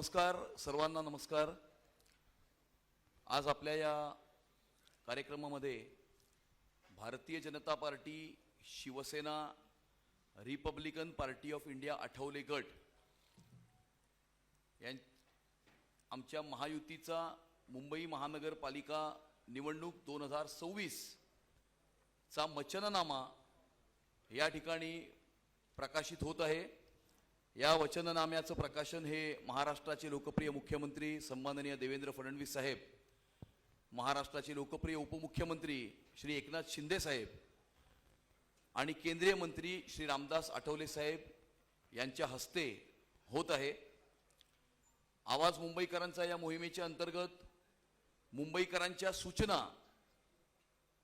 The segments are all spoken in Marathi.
नमस्कार सर्वांना नमस्कार। आज आपल्या या कार्यक्रमामध्ये Bharatiya Janata Party, Shiv Sena, Republican Party of India Athawale गट यां आमच्या महायुतीचा मुंबई महानगरपालिका निवडणूक 2026 चा वचननामा या ठिकाणी प्रकाशित होत आहे। या वचननाम्याचं प्रकाशन हे महाराष्ट्राचे लोकप्रिय मुख्यमंत्री सन्माननीय देवेंद्र फडणवीस साहेब, महाराष्ट्राचे लोकप्रिय उपमुख्यमंत्री श्री एकनाथ शिंदे साहेब आणि केंद्रीय मंत्री श्री रामदास आठवले साहेब यांच्या हस्ते होत आहे। आवाज मुंबईकरांचा या मोहिमेच्या अंतर्गत मुंबईकरांच्या सूचना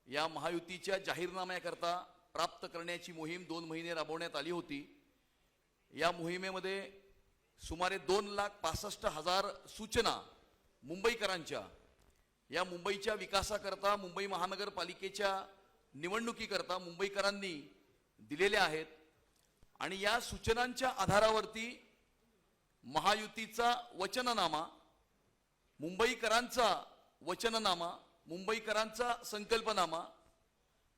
या महायुतीच्या जाहीरनाम्याकरता प्राप्त करण्याची मोहीम 2 महिने राबवण्यात आली होती। या मोहिमेमध्ये सुमारे 2,65,000 सूचना मुंबईकरांच्या या मुंबईच्या विकासाकरता, मुंबई महानगरपालिकेच्या निवडणुकीकरता मुंबईकरांनी दिलेल्या आहेत आणि या सूचनांच्या आधारावरती महायुतीचा वचननामा, मुंबईकरांचा वचननामा, मुंबईकरांचा संकल्पनामा,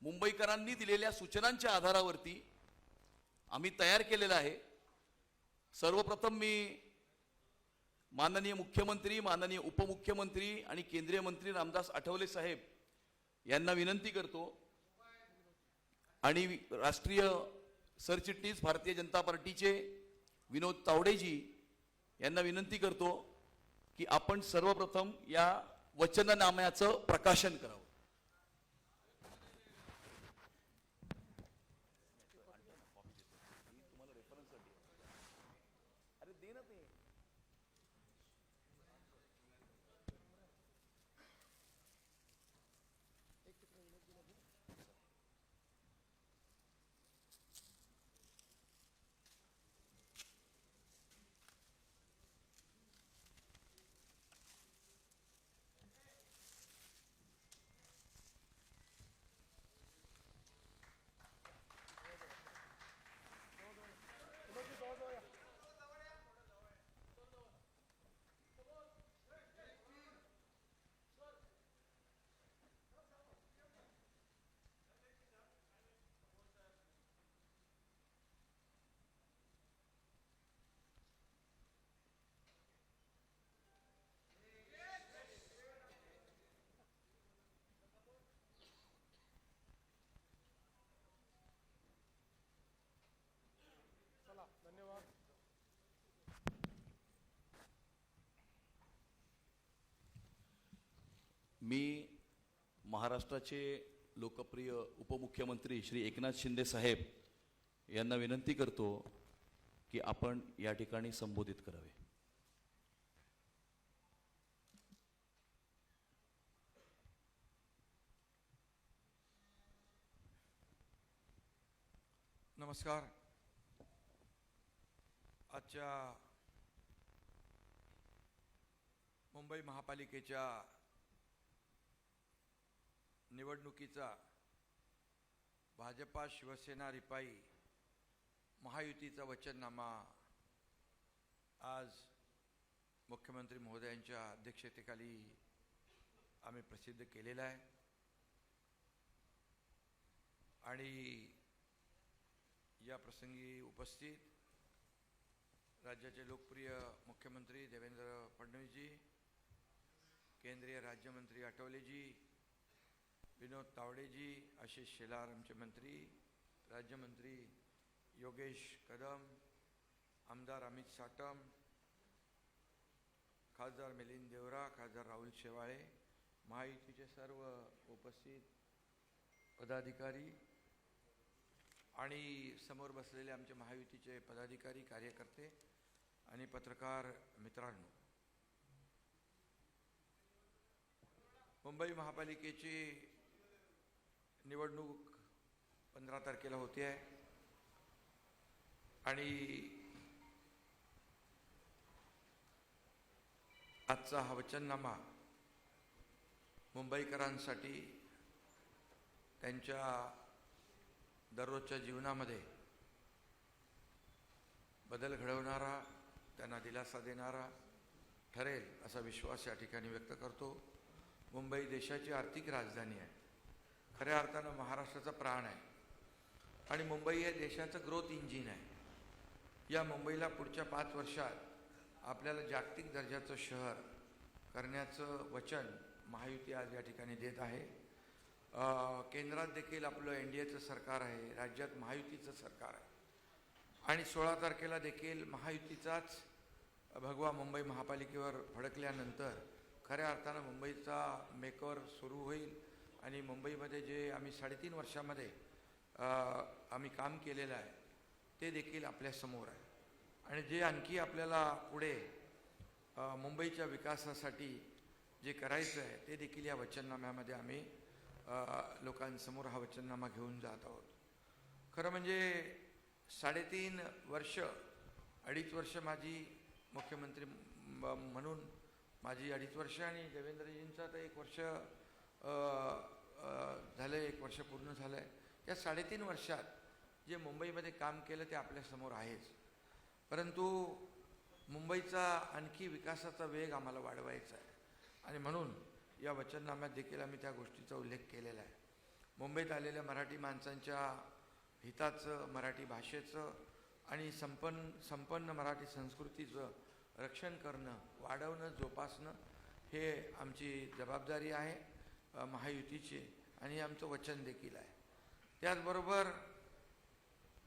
मुंबईकरांनी दिलेल्या सूचनांच्या आधारावरती आम्ही तयार केलेला आहे। सर्वप्रथम मी माननीय मुख्यमंत्री, माननीय उपमुख्यमंत्री आणि केंद्रीय मंत्री रामदास आठवले साहेब यांना विनंती करतो आणि राष्ट्रीय सरचिटणीस भारतीय जनता पार्टीचे विनोद तावडेजी यांना विनंती करतो की आपण सर्वप्रथम या वचननाम्याचं प्रकाशन करावं। मी महाराष्ट्राचे लोकप्रिय उपमुख्यमंत्री श्री एकनाथ शिंदे साहेब यांना विनंती करतो की आपण या ठिकाणी संबोधित करावे। नमस्कार। आजच्या मुंबई महापालिकेच्या निवडणुकीचा भाजपा, शिवसेना, रिपाई महायुतीचा वचननामा आज मुख्यमंत्री महोदयांच्या अध्यक्षतेखाली आम्ही प्रसिद्ध केलेला आहे आणि या प्रसंगी उपस्थित राज्याचे लोकप्रिय मुख्यमंत्री देवेंद्र फडणवीसजी, केंद्रीय राज्यमंत्री आठवलेजी, विनोद तावडेजी, आशिष शेलार आमचे मंत्री, राज्यमंत्री योगेश कदम, आमदार अमित साटम, खासदार मिलिंद देवरा, खासदार राहुल शेवाळे, महायुतीचे सर्व उपस्थित पदाधिकारी आणि समोर बसलेले आमचे महायुतीचे पदाधिकारी, कार्यकर्ते आणि पत्रकार मित्रांनो, मुंबई महापालिकेची निवडणूक 15 तारखेला होते आहे आणि आजचा हा वचननामा मुंबईकरांसाठी त्यांच्या दररोजच्या जीवनामध्ये बदल घडवणारा, त्यांना दिलासा देणारा ठरेल असा विश्वास या ठिकाणी व्यक्त करतो. मुंबई देशाची आर्थिक राजधानी आहे, खऱ्या अर्थानं महाराष्ट्राचा प्राण आहे आणि मुंबई हे देशाचं ग्रोथ इंजिन आहे. या मुंबईला पुढच्या 5 वर्षात आपल्याला जागतिक दर्जाचं शहर करण्याचं वचन महायुती आज या ठिकाणी देत आहे. केंद्रात देखील आपलं NDAचं सरकार आहे, राज्यात महायुतीचं सरकार आहे आणि 16 तारखेला देखील महायुतीचाच भगवा मुंबई महापालिकेवर फडकल्यानंतर खऱ्या अर्थानं मुंबईचा मेकओव्हर सुरू होईल आणि मुंबईमध्ये जे आम्ही 3.5 वर्षामध्ये आम्ही काम केलेलं आहे ते देखील आपल्यासमोर आहे आणि जे आणखी आपल्याला पुढे मुंबईच्या विकासासाठी जे करायचं आहे ते देखील या वचननाम्यामध्ये आम्ही लोकांसमोर हा वचननामा घेऊन जात आहोत. खरं म्हणजे 3.5 वर्ष 2.5 वर्ष माझी मुख्यमंत्री म्हणून माझी 2.5 वर्ष आणि देवेंद्रजींचा तर 1 वर्ष झालं, 1 वर्ष पूर्ण झालं आहे. या 3.5 वर्षात जे मुंबईमध्ये काम केलं ते आपल्यासमोर आहेच, परंतु मुंबईचा आणखी विकासाचा वेग आम्हाला वाढवायचा आहे आणि म्हणून या वचननाम्यात देखील आम्ही त्या गोष्टीचा उल्लेख केलेला आहे. मुंबईत आलेल्या मराठी माणसांच्या हिताचं, मराठी भाषेचं आणि संपन्न मराठी संस्कृतीचं रक्षण करणं, वाढवणं, जोपासणं हे आमची जबाबदारी आहे महायुतीची आणि आमचं वचन देखील आहे. त्याचबरोबर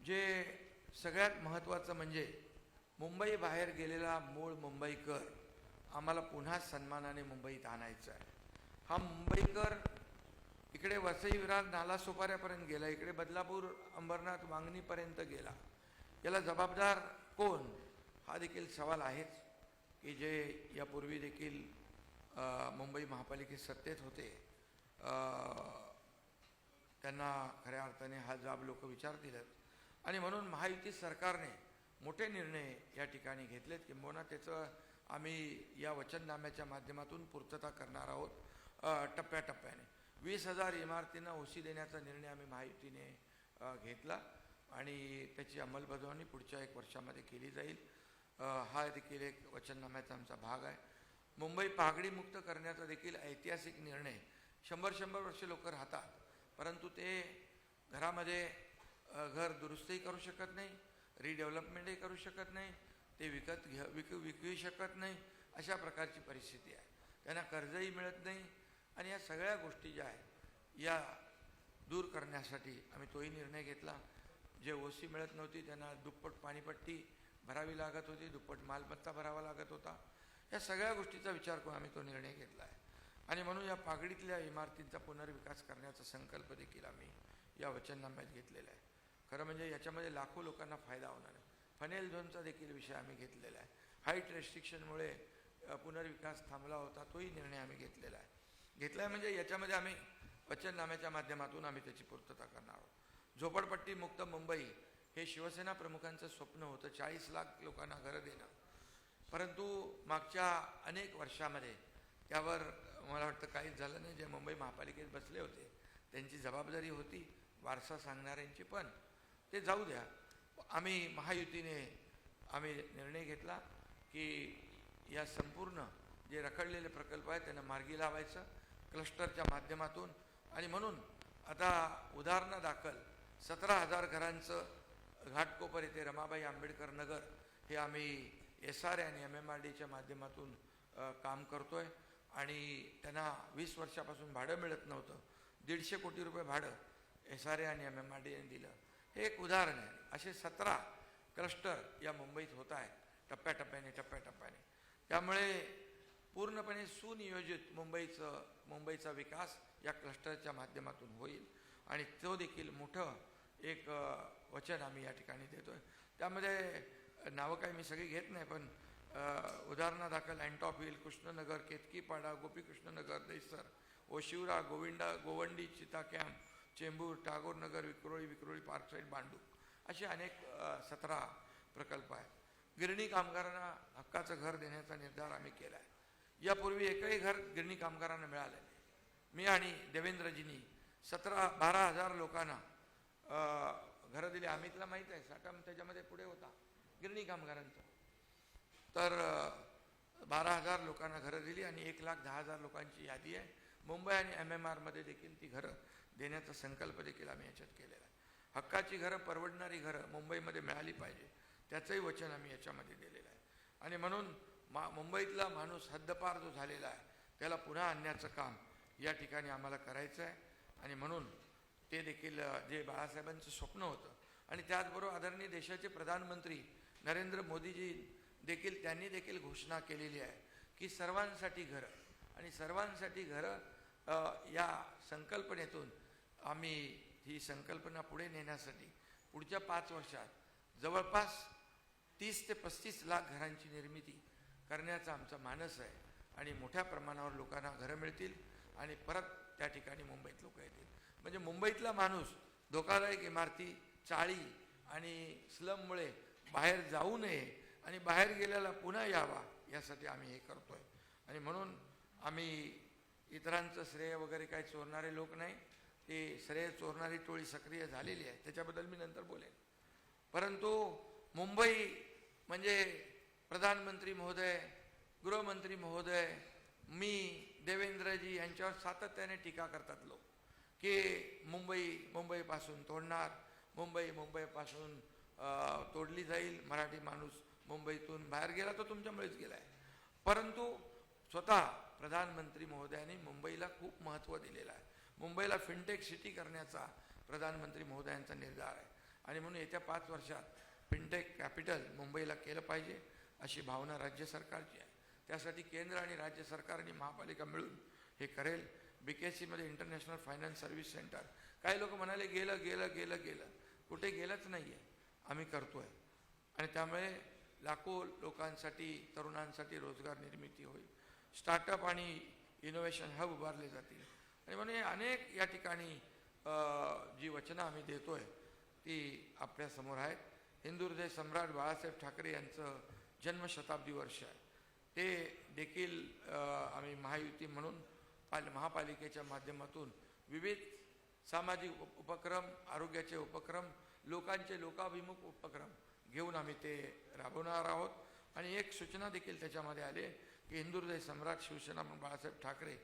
जे सगळ्यात महत्त्वाचं म्हणजे मुंबई बाहेर गेलेला मूळ मुंबईकर आम्हाला पुन्हा सन्मानाने मुंबईत आणायचा आहे. हा मुंबईकर इकडे वसई विरार नालासोपाऱ्यापर्यंत गेला, इकडे बदलापूर अंबरनाथ वांगणीपर्यंत गेला. याला जबाबदार कोण हा देखील सवाल आहेच, की जे यापूर्वी देखील मुंबई महापालिकेत सत्तेत होते त्यांना खऱ्या अर्थाने हा जाब लोक विचारतीलच आणि म्हणून महायुती सरकारने मोठे निर्णय या ठिकाणी घेतलेत. किंबहुना त्याचं आम्ही या वचननाम्याच्या माध्यमातून पूर्तता करणार आहोत. टप्प्याटप्प्याने 20,000 इमारतींना ओसी देण्याचा निर्णय आम्ही महायुतीने घेतला आणि त्याची अंमलबजावणी पुढच्या 1 वर्षामध्ये केली जाईल. हा देखील एक वचननाम्याचा आमचा भाग आहे. मुंबई पहागडीमुक्त करण्याचा देखील ऐतिहासिक निर्णय. 100 वर्ष लोक राहतात, परंतु ते घरामध्ये घर दुरुस्तही करू शकत नाही, रिडेव्हलपमेंटही करू शकत नाही, ते विकू शकत नाही, अशा प्रकारची परिस्थिती आहे. त्यांना कर्जही मिळत नाही आणि या सगळ्या गोष्टी ज्या आहेत या दूर करण्यासाठी आम्ही तोही निर्णय घेतला. जे ओसी मिळत नव्हती त्यांना दुप्पट पाणीपट्टी भरावी लागत होती, दुप्पट मालमत्ता भरावा लागत होता. या सगळ्या गोष्टीचा विचार करून आम्ही तो निर्णय घेतला आहे आणि म्हणून या पागडीतल्या इमारतींचा पुनर्विकास करण्याचा संकल्प देखील आम्ही या वचननाम्यात घेतलेला आहे. खरं म्हणजे याच्यामध्ये लाखो लोकांना फायदा होणार आहे. फनेल झोनचा देखील विषय आम्ही घेतलेला आहे. हाईट रेस्ट्रिक्शनमुळे पुनर्विकास थांबला होता, तोही निर्णय आम्ही घेतलेला आहे. म्हणजे याच्यामध्ये आम्ही वचननाम्याच्या माध्यमातून आम्ही त्याची पूर्तता करणार आहोत. झोपडपट्टी मुक्त मुंबई हे शिवसेना प्रमुखांचं स्वप्न होतं, 40 लाख लोकांना घरं देणं. परंतु मागच्या अनेक वर्षामध्ये त्यावर मला वाटतं काहीच झालं नाही. जे मुंबई महापालिकेत बसले होते त्यांची जबाबदारी होती वारसा सांगणाऱ्यांची, पण ते जाऊ द्या. आम्ही महायुतीने आम्ही निर्णय घेतला की या संपूर्ण जे रखडलेले प्रकल्प आहेत त्यांना मार्गी लावायचं क्लस्टरच्या माध्यमातून आणि म्हणून आता उदाहरणादाखल 17,000 घरांचं घाटकोपर येथे रमाबाई आंबेडकर नगर हे आम्ही SRA आणि MMRDच्या माध्यमातून काम करतोय आणि त्यांना 20 वर्षापासून भाडं मिळत नव्हतं. 150 कोटी रुपये भाडं SRA आणि MMRDने दिलं. हे एक उदाहरण आहे. असे 17 क्लस्टर या मुंबईत होत आहेत टप्प्याटप्प्याने. त्यामुळे पूर्णपणे सुनियोजित मुंबईचा विकास या क्लस्टरच्या माध्यमातून होईल आणि तो देखील मोठं एक वचन आम्ही या ठिकाणी देतोय. त्यामध्ये नावं काही मी सगळी घेत नाही, पण उदाहरणादाखल अँटॉप हिल, कृष्णनगर, केतकीपाडा, गोपीकृष्णनगर, दहिसर, ओशिवरा, गोवंडी, चिता कॅम्प, चेंबूर, टागोर नगर, विक्रोळी पार्क साईड, भांडूप असे अनेक 17 प्रकल्प आहेत. गिरणी कामगारांना हक्काचं घर देण्याचा निर्धार आम्ही केला आहे. यापूर्वी एकही घर गिरणी कामगारांना मिळालं नाही. मी आणि देवेंद्रजींनी 12,000 लोकांना घरं दिली. अमितला माहीत आहे, साठा त्याच्यामध्ये पुढे होता गिरणी कामगारांचा. तर 12,000 लोकांना घरं दिली आणि 1,10,000 लोकांची यादी आहे. मुंबई आणि MMRमध्ये देखील ती घरं देण्याचा संकल्प देखील आम्ही याच्यात केलेला आहे. हक्काची घरं, परवडणारी घरं मुंबईमध्ये मिळाली पाहिजे, त्याचंही वचन आम्ही याच्यामध्ये दिलेलं आहे. आणि म्हणून मुंबईतला माणूस हद्दपार जो झालेला आहे त्याला पुन्हा आणण्याचं काम या ठिकाणी आम्हाला करायचं आहे. आणि म्हणून ते देखील जे बाळासाहेबांचं स्वप्न होतं आणि त्याचबरोबर आदरणीय देशाचे प्रधानमंत्री नरेंद्र मोदीजी देखील त्यांनी देखील घोषणा केलेली आहे की सर्वांसाठी घरं आणि सर्वांसाठी घरं या संकल्पनेतून आम्ही ही संकल्पना पुढे नेण्यासाठी पुढच्या 5 वर्षात जवळपास 30 ते 35 लाख घरांची निर्मिती करण्याचा आमचा मानस आहे. आणि मोठ्या प्रमाणावर लोकांना घरं मिळतील आणि परत त्या ठिकाणी मुंबईत लोक येतील. म्हणजे मुंबईतला माणूस धोकादायक इमारती, चाळी आणि स्लममुळे बाहेर जाऊ नये आणि बाहेर गेल्याला पुन्हा यावा यासाठी आम्ही हे करतोय. आणि म्हणून आम्ही इतरांचं श्रेय वगैरे काही चोरणारे लोक नाही, ते श्रेय चोरणारी टोळी सक्रिय झालेली आहे, त्याच्याबद्दल मी नंतर बोलेन. परंतु मुंबई म्हणजे प्रधानमंत्री महोदय, गृहमंत्री महोदय, मी, देवेंद्रजी यांच्यावर सातत्याने टीका करतात लोक की मुंबईपासून तोडणार, मुंबईपासून तोडली जाईल, मराठी माणूस मुंबईतून बाहेर गेला तो तुमच्यामुळेच गेला आहे. परंतु स्वतः प्रधानमंत्री महोदयांनी मुंबईला खूप महत्त्व दिलेलं आहे. मुंबईला फिनटेक सिटी करण्याचा प्रधानमंत्री महोदयांचा निर्धार आहे. आणि म्हणून येत्या 5 वर्षात फिनटेक कॅपिटल मुंबईला केलं पाहिजे अशी भावना राज्य सरकारची आहे. त्यासाठी केंद्र आणि राज्य सरकार आणि महापालिका मिळून हे करेल. BKCमध्ये इंटरनॅशनल फायनान्स सर्व्हिस सेंटर, काही लोक म्हणाले गेलं, कुठे गेलंच नाही आहे, आम्ही करतो आहे. आणि त्यामुळे लाखो लोकांसाठी, तरुणांसाठी रोजगार निर्मिती होईल. स्टार्टअप आणि इनोव्हेशन हब उभारले जातील. आणि म्हणून अनेक या ठिकाणी जी वचनं आम्ही देतोय ती आपल्यासमोर आहेत. हिंदू हृदय सम्राट बाळासाहेब ठाकरे यांचं जन्मशताब्दी वर्ष आहे, ते देखील आम्ही महायुती म्हणून महापालिकेच्या माध्यमातून विविध सामाजिक उपक्रम, आरोग्याचे उपक्रम, लोकांचे लोकाभिमुख उपक्रम घेऊन आम्ही ते राबवणार आहोत. आणि एक सूचना देखील त्याच्यामध्ये आली की हिंदू हृदय सम्राट शिवसेना बाळासाहेब ठाकरे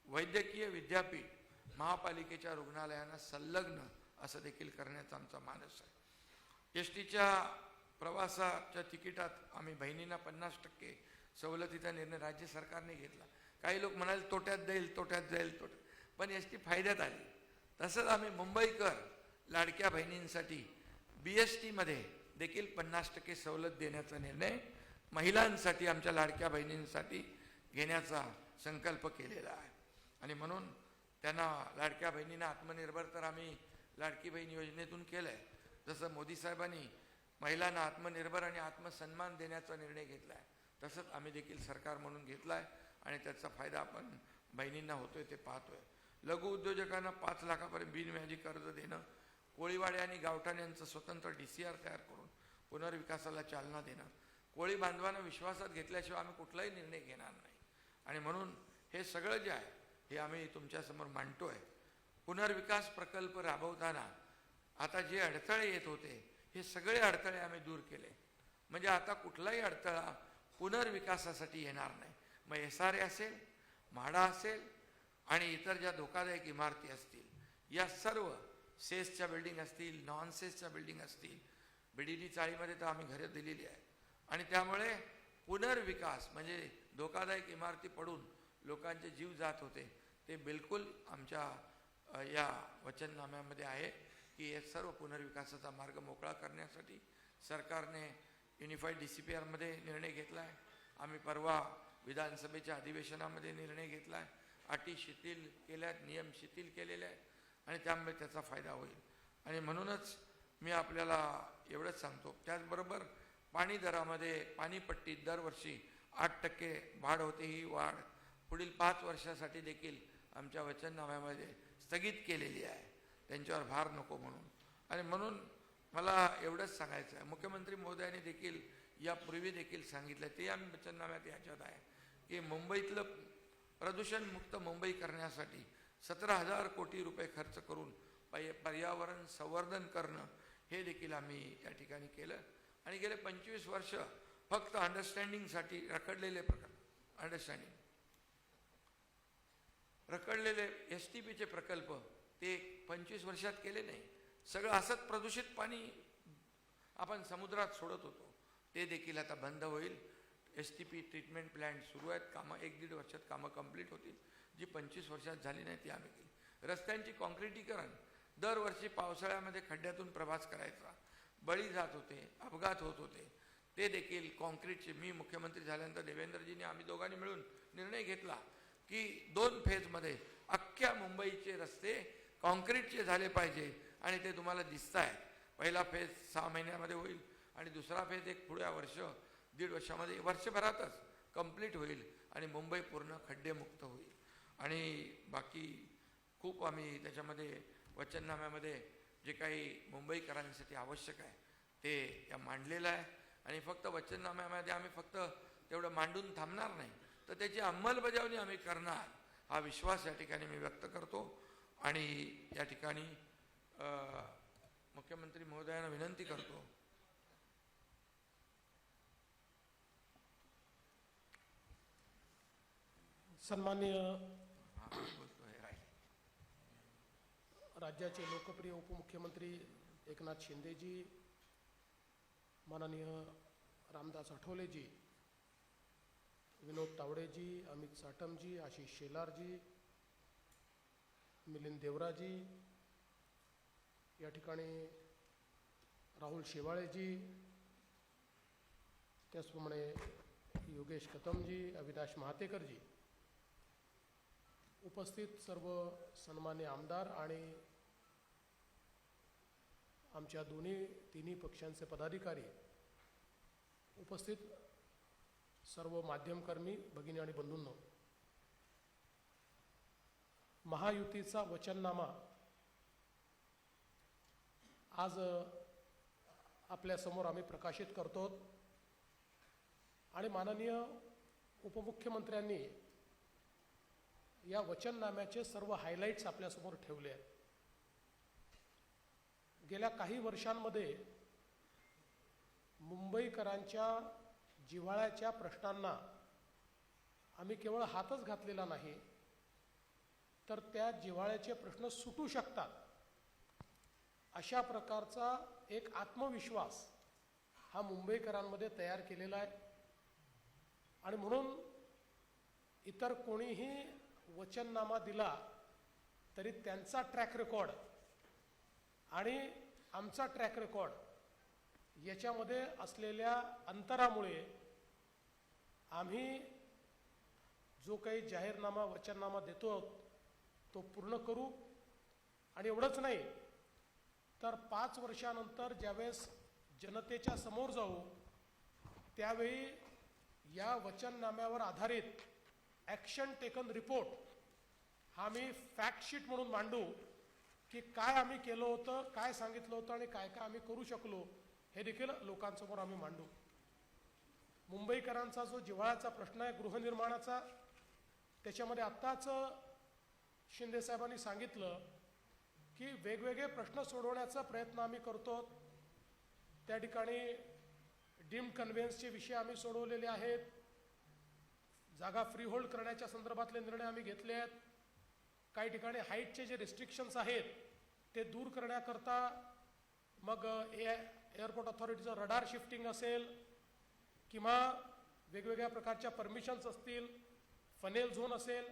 वैद्यकीय विद्यापीठ महापालिकेच्या रुग्णालयांना संलग्न असं देखील करण्याचा आमचा मानस आहे. STच्या प्रवासाच्या तिकिटात आम्ही बहिणींना 50% सवलतीचा निर्णय राज्य सरकारने घेतला. काही लोक म्हणाले तोट्यात जाईल, पण ST फायद्यात आली. तसंच आम्ही मुंबईकर लाडक्या बहिणींसाठी BSTमध्ये देखील 50% सवलत देण्याचा निर्णय महिलांसाठी, आमच्या लाडक्या बहिणींसाठी घेण्याचा संकल्प केलेला आहे. आणि म्हणून त्यांना, लाडक्या बहिणींना आत्मनिर्भर तर आम्ही लाडकी बहीण योजनेतून केलं आहे, जसं मोदी साहेबांनी महिलांना आत्मनिर्भर आणि आत्मसन्मान देण्याचा निर्णय घेतला आहे, तसंच आम्ही देखील सरकार म्हणून घेतला आहे. आणि त्याचा फायदा आपण बहिणींना होतोय ते पाहतोय. लघु उद्योजकांना 5 लाखापर्यंत बिनव्याजी कर्ज देणं, कोळीवाडे आणि गावठाण यांचं स्वतंत्र DCR तयार करून पुनर्विकासाला चालना देणं, कोळी बांधवांना विश्वासात घेतल्याशिवाय आम्ही कुठलाही निर्णय घेणार नाही. आणि म्हणून हे सगळं जे आहे हे आम्ही तुमच्यासमोर मांडतोय. पुनर्विकास प्रकल्प राबवताना आता जे अडथळे येत होते हे सगळे अडथळे आम्ही दूर केले. म्हणजे आता कुठलाही अडथळा पुनर्विकासासाठी येणार नाही. मग SRA असेल, म्हाडा असेल आणि इतर ज्या धोकादायक इमारती असतील, या सर्व सेसच्या बिल्डिंग असतील, नॉन सेसच्या बिल्डिंग असतील, BDD चाळीमध्ये तर आम्ही घरे दिलेली आहे. आणि त्यामुळे पुनर्विकास म्हणजे धोकादायक इमारती पडून लोकांचे जीव जात होते ते बिलकुल आमच्या या वचननाम्यामध्ये आहे की हे सर्व पुनर्विकासाचा मार्ग मोकळा करण्यासाठी सरकारने युनिफाईड DCPRमध्ये निर्णय घेतला आहे. आम्ही परवा विधानसभेच्या अधिवेशनामध्ये निर्णय घेतला आहे. अटी शिथिल केल्या आहेत, नियम शिथिल केलेले आहेत आणि त्यामुळे त्याचा फायदा होईल. आणि म्हणूनच मी आपल्याला एवढंच सांगतो. त्याचबरोबर पाणी दरामध्ये, पाणीपट्टीत दरवर्षी 8% वाढ होते. ही वाढ पुढील 5 वर्षासाठी देखील आमच्या वचननाम्यामध्ये स्थगित केलेली आहे, त्यांच्यावर भार नको म्हणून. आणि म्हणून मला एवढंच सांगायचं आहे, मुख्यमंत्री महोदयांनी देखील यापूर्वी देखील सांगितलं, ते आम्ही वचननाम्यात याच्यात आहे की मुंबईतलं प्रदूषणमुक्त मुंबई करण्यासाठी 17,000 कोटी रुपये खर्च करून पर्यावरण संवर्धन करणं हे देखील आम्ही या ठिकाणी केलं. आणि गेले 25 वर्ष फक्त अंडरस्टँडिंगसाठी रखडलेले प्रकरण अंडरस्टँडिंग. रखडलेले STPचे प्रकल्प ते 25 वर्षात केले नाही. सगळं असंच प्रदूषित पाणी आपण समुद्रात सोडत होतो, ते देखील आता बंद होईल. STP ट्रीटमेंट प्लॅन्ट सुरू आहेत, कामं 1-1.5 वर्षात कामं कंप्लीट होतील. जी 25 वर्षात झाली नाही ती आम्ही केली. रस्त्यांची काँक्रिटीकरण, दरवर्षी पावसाळ्यामध्ये खड्ड्यातून प्रवास करायचा, बळी जात होते, अपघात होत होते, ते देखील काँक्रीटचे. मी मुख्यमंत्री झाल्यानंतर देवेंद्रजींनी आम्ही दोघांनी मिळून निर्णय घेतला की 2 फेजमध्ये अख्ख्या मुंबईचे रस्ते काँक्रीटचे झाले पाहिजे आणि ते तुम्हाला दिसत आहेत. पहिला फेज 6 महिन्यामध्ये होईल आणि दुसरा फेज एक पुढ्या वर्ष 1.5 वर्षामध्ये, वर्षभरातच कंप्लीट होईल आणि मुंबई पूर्ण खड्डेमुक्त होईल. आणि बाकी खूप आम्ही त्याच्यामध्ये वचननाम्यामध्ये जे काही मुंबईकरांसाठी आवश्यक आहे ते त्या मांडलेलं आहे. आणि फक्त वचननाम्यामध्ये आम्ही फक्त तेवढं मांडून थांबणार नाही, तर त्याची अंमलबजावणी आम्ही करणार, हा विश्वास या ठिकाणी मी व्यक्त करतो. आणि या ठिकाणी मुख्यमंत्री महोदयांना विनंती करतो सन्माननीय राज्याचे लोकप्रिय उपमुख्यमंत्री एकनाथ शिंदेजी, माननीय रामदास आठवलेजी, विनोद तावडेजी, अमित साटमजी, आशिष शेलारजी, मिलिंद देवराजी, या ठिकाणी राहुल शेवाळेजी, त्याचप्रमाणे योगेश कदमजी, अविनाश महातेकरजी, उपस्थित सर्व सन्मान्य आमदार आणि आमच्या तिन्ही पक्षांचे पदाधिकारी, उपस्थित सर्व माध्यमकर्मी भगिनी आणि बंधूंनो, महायुतीचा वचननामा आज आपल्यासमोर आम्ही प्रकाशित करतो. आणि माननीय उपमुख्यमंत्र्यांनी या वचननाम्याचे सर्व हायलाइट्स आपल्यासमोर ठेवले आहेत. गेल्या काही वर्षांमध्ये मुंबईकरांच्या जिव्हाळ्याच्या प्रश्नांना आम्ही केवळ हातच घातलेला नाही, तर त्या जिव्हाळ्याचे प्रश्न सुटू शकतात अशा प्रकारचा एक आत्मविश्वास हा मुंबईकरांमध्ये तयार केलेला आहे. आणि म्हणून इतर कोणीही वचननामा दिला तरी त्यांचा ट्रॅक रेकॉर्ड आणि आमचा ट्रॅक रेकॉर्ड याच्यामध्ये असलेल्या अंतरामुळे आम्ही जो काही जाहीरनामा वचननामा देतो तो पूर्ण करू. आणि एवढंच नाही तर 5 वर्षानंतर ज्यावेळेस जनतेच्या समोर जाऊ त्यावेळी या वचननाम्यावर आधारित ॲक्शन टेकन रिपोर्ट हा मी फॅक्ट शीट म्हणून मांडू की काय आम्ही केलं होतं, काय सांगितलं होतं आणि काय काय आम्ही करू शकलो हे देखील लोकांसमोर आम्ही मांडू. मुंबईकरांचा जो जिव्हाळ्याचा प्रश्न आहे गृहनिर्माणाचा, त्याच्यामध्ये आत्ताच शिंदेसाहेबांनी सांगितलं की वेगवेगळे प्रश्न सोडवण्याचा प्रयत्न आम्ही करतो. त्या ठिकाणी डीम्ड कन्व्हेन्सचे विषय आम्ही सोडवलेले आहेत, जागा फ्री होल्ड करण्याच्या संदर्भातले निर्णय आम्ही घेतले आहेत, काही ठिकाणी हाईटचे जे रिस्ट्रिक्शन्स आहेत ते दूर करण्याकरता मग एअरपोर्ट अथॉरिटीचं रडार शिफ्टिंग असेल किंवा वेगवेगळ्या प्रकारच्या परमिशन्स असतील, फनेल झोन असेल,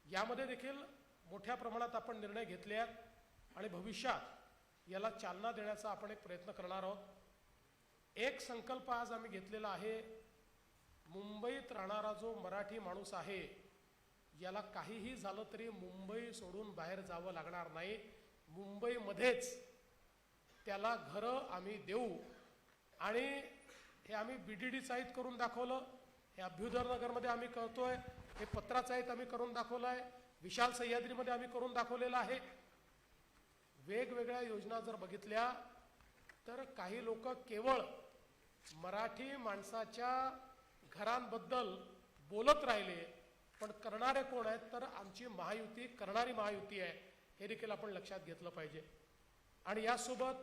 यामध्ये देखील मोठ्या प्रमाणात आपण निर्णय घेतले आहेत आणि भविष्यात याला चालना देण्याचा आपण एक प्रयत्न करणार आहोत. एक संकल्प आज आम्ही घेतलेला आहे, मुंबईत राहणारा जो मराठी माणूस आहे याला काहीही झालं तरी मुंबई सोडून बाहेर जावं लागणार नाही. मुंबईमध्येच त्याला घरं आम्ही देऊ. आणि हे आम्ही BDD साहित करून दाखवलं, हे अभ्युदयनगरमध्ये आम्ही करतोय, हे पत्रासाहित आम्ही करून दाखवलं आहे, विशाल सह्याद्रीमध्ये आम्ही करून दाखवलेलं आहे. वेगवेगळ्या योजना जर बघितल्या तर काही लोक केवळ मराठी माणसाच्या घरांबद्दल बोलत राहिले, पण करणारे कोण आहेत तर आमची महायुती करणारी महायुती आहे, हे देखील आपण लक्षात घेतलं पाहिजे. आणि यासोबत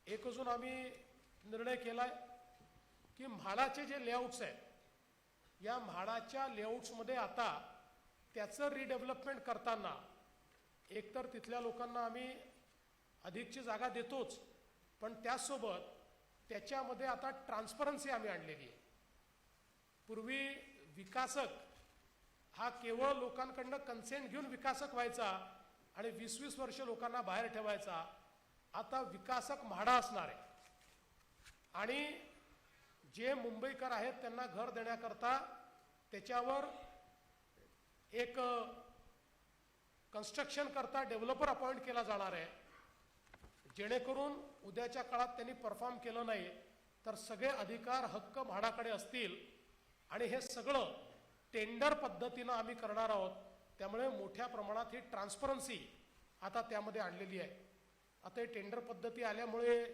एक अजून आम्ही निर्णय केलाय की म्हाडाचे जे लेआउट्स आहेत या म्हाडाच्या लेआउट्समध्ये आता त्याचं रिडेव्हलपमेंट करताना एकतर तिथल्या लोकांना आम्ही अधिकची जागा देतोच, पण त्याचसोबत त्याच्यामध्ये आता ट्रान्सपरन्सी आम्ही आणलेली आहे. पूर्वी विकासक हा केवळ लोकांकडनं कन्सेंट घेऊन विकासक व्हायचा आणि 20-20 वर्ष लोकांना बाहेर ठेवायचा. आता विकासक म्हाडा असणार आहे आणि जे मुंबईकर आहेत त्यांना घर देण्याकरता त्याच्यावर एक कन्स्ट्रक्शन करता डेव्हलपर अपॉइंट केला जाणार आहे, जेणेकरून उद्याच्या काळात त्यांनी परफॉर्म केलं नाही तर सगळे अधिकार हक्क म्हाडाकडे असतील आणि हे सगळं टेंडर पद्धतीनं आम्ही करणार आहोत. त्यामुळे मोठ्या प्रमाणात ही ट्रान्सपरन्सी आता त्यामध्ये आणलेली आहे. आता हे टेंडर पद्धती आल्यामुळे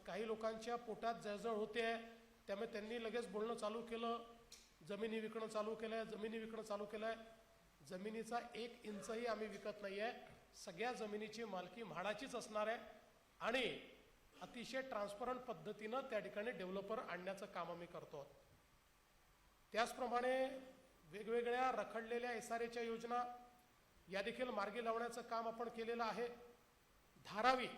काही लोकांच्या पोटात जळजळ होते आहे, त्यामुळे त्यांनी लगेच बोलणं चालू केलं, जमिनी विकणं चालू केलं आहे, जमिनी विकणं चालू केलं आहे. जमिनीचा 1 इंचही आम्ही विकत नाही आहे. सगळ्या जमिनीची मालकी म्हाडाचीच असणार आहे आणि अतिशय ट्रान्सपरंट पद्धतीनं त्या ठिकाणी डेव्हलपर आणण्याचं काम आम्ही करतो. त्याचप्रमाणे वेगवेगळ्या रखडलेल्या SRAच्या योजना या देखील मार्गी लावण्याचं काम आपण केलेलं आहे. धारावी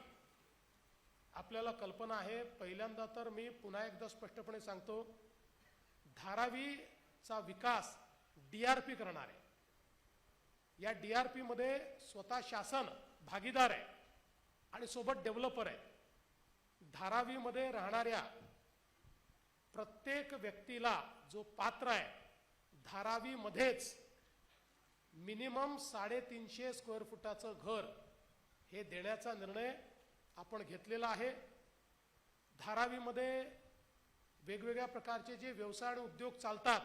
आपल्याला कल्पना आहे, पहिल्यांदा तर मी पुन्हा एकदा स्पष्टपणे सांगतो, धारावीचा विकास DRP करणार आहे. या DRP मध्ये स्वतः शासन भागीदार आहे आणि सोबत डेव्हलपर आहे. धारावीमध्ये राहणाऱ्या प्रत्येक व्यक्तीला जो पात्र आहे, धारावीमध्येच मिनिमम 350 स्क्वेअर फुटाचं घर हे देण्याचा निर्णय आपण घेतलेला आहे. धारावीमध्ये वेगवेगळ्या प्रकारचे जे व्यवसाय आणि उद्योग चालतात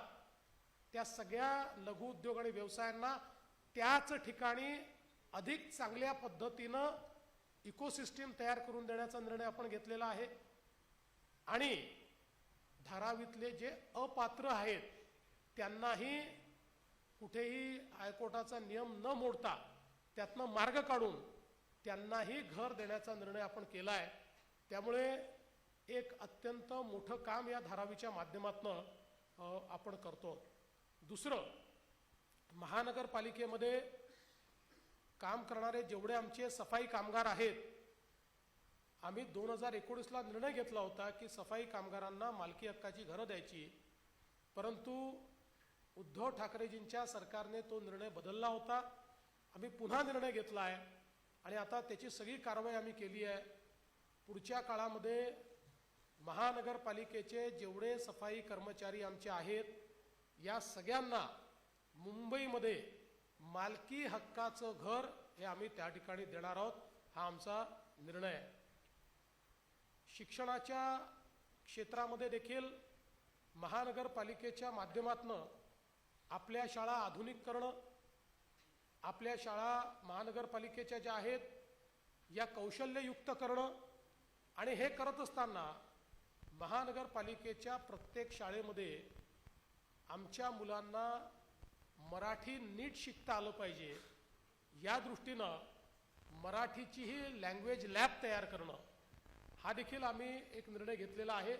त्या सगळ्या लघु उद्योग आणि व्यवसायांना त्याच ठिकाणी अधिक चांगल्या पद्धतीनं इकोसिस्टीम तयार करून देण्याचा निर्णय आपण घेतलेला आहे. आणि धारावीतले जे अपात्र आहेत त्यांनाही कुठेही हायकोर्टाचा नियम न मोडता त्यातनं मार्ग काढून त्यांनाही घर देण्याचा निर्णय आपण केला आहे. त्यामुळे एक अत्यंत मोठं काम या धारावीच्या माध्यमातून आपण करतो. दुसरं, महानगरपालिकेमध्ये काम करणारे जेवढे आमचे सफाई कामगार आहेत, आम्ही 2019ला निर्णय घेतला होता की सफाई कामगारांना मालकी हक्काची घरं द्यायची, परंतु उद्धव ठाकरेजींच्या सरकारने तो निर्णय बदलला होता. आम्ही पुन्हा निर्णय घेतला आहे आणि आता त्याची सगळी कारवाई आम्ही केली आहे. पुढच्या काळामध्ये महानगरपालिकेचे जेवढे सफाई कर्मचारी आमचे आहेत या सगळ्यांना मुंबईमध्ये मालकी हक्काचं घर हे आम्ही त्या ठिकाणी देणार आहोत. हा आमचा निर्णय आहे. शिक्षणाच्या क्षेत्रामध्ये देखील महानगरपालिकेच्या माध्यमातून आपल्या शाळा आधुनिक करणं, आपल्या शाळा महानगरपालिकेच्या ज्या आहेत या कौशल्ययुक्त करणं आणि हे करत असताना महानगरपालिकेच्या प्रत्येक शाळेमध्ये आमच्या मुलांना मराठी नीट शिकता आलं पाहिजे या दृष्टीनं मराठीचीही लँग्वेज लॅब तयार करणं हा देखील आम्ही एक निर्णय घेतलेला आहे.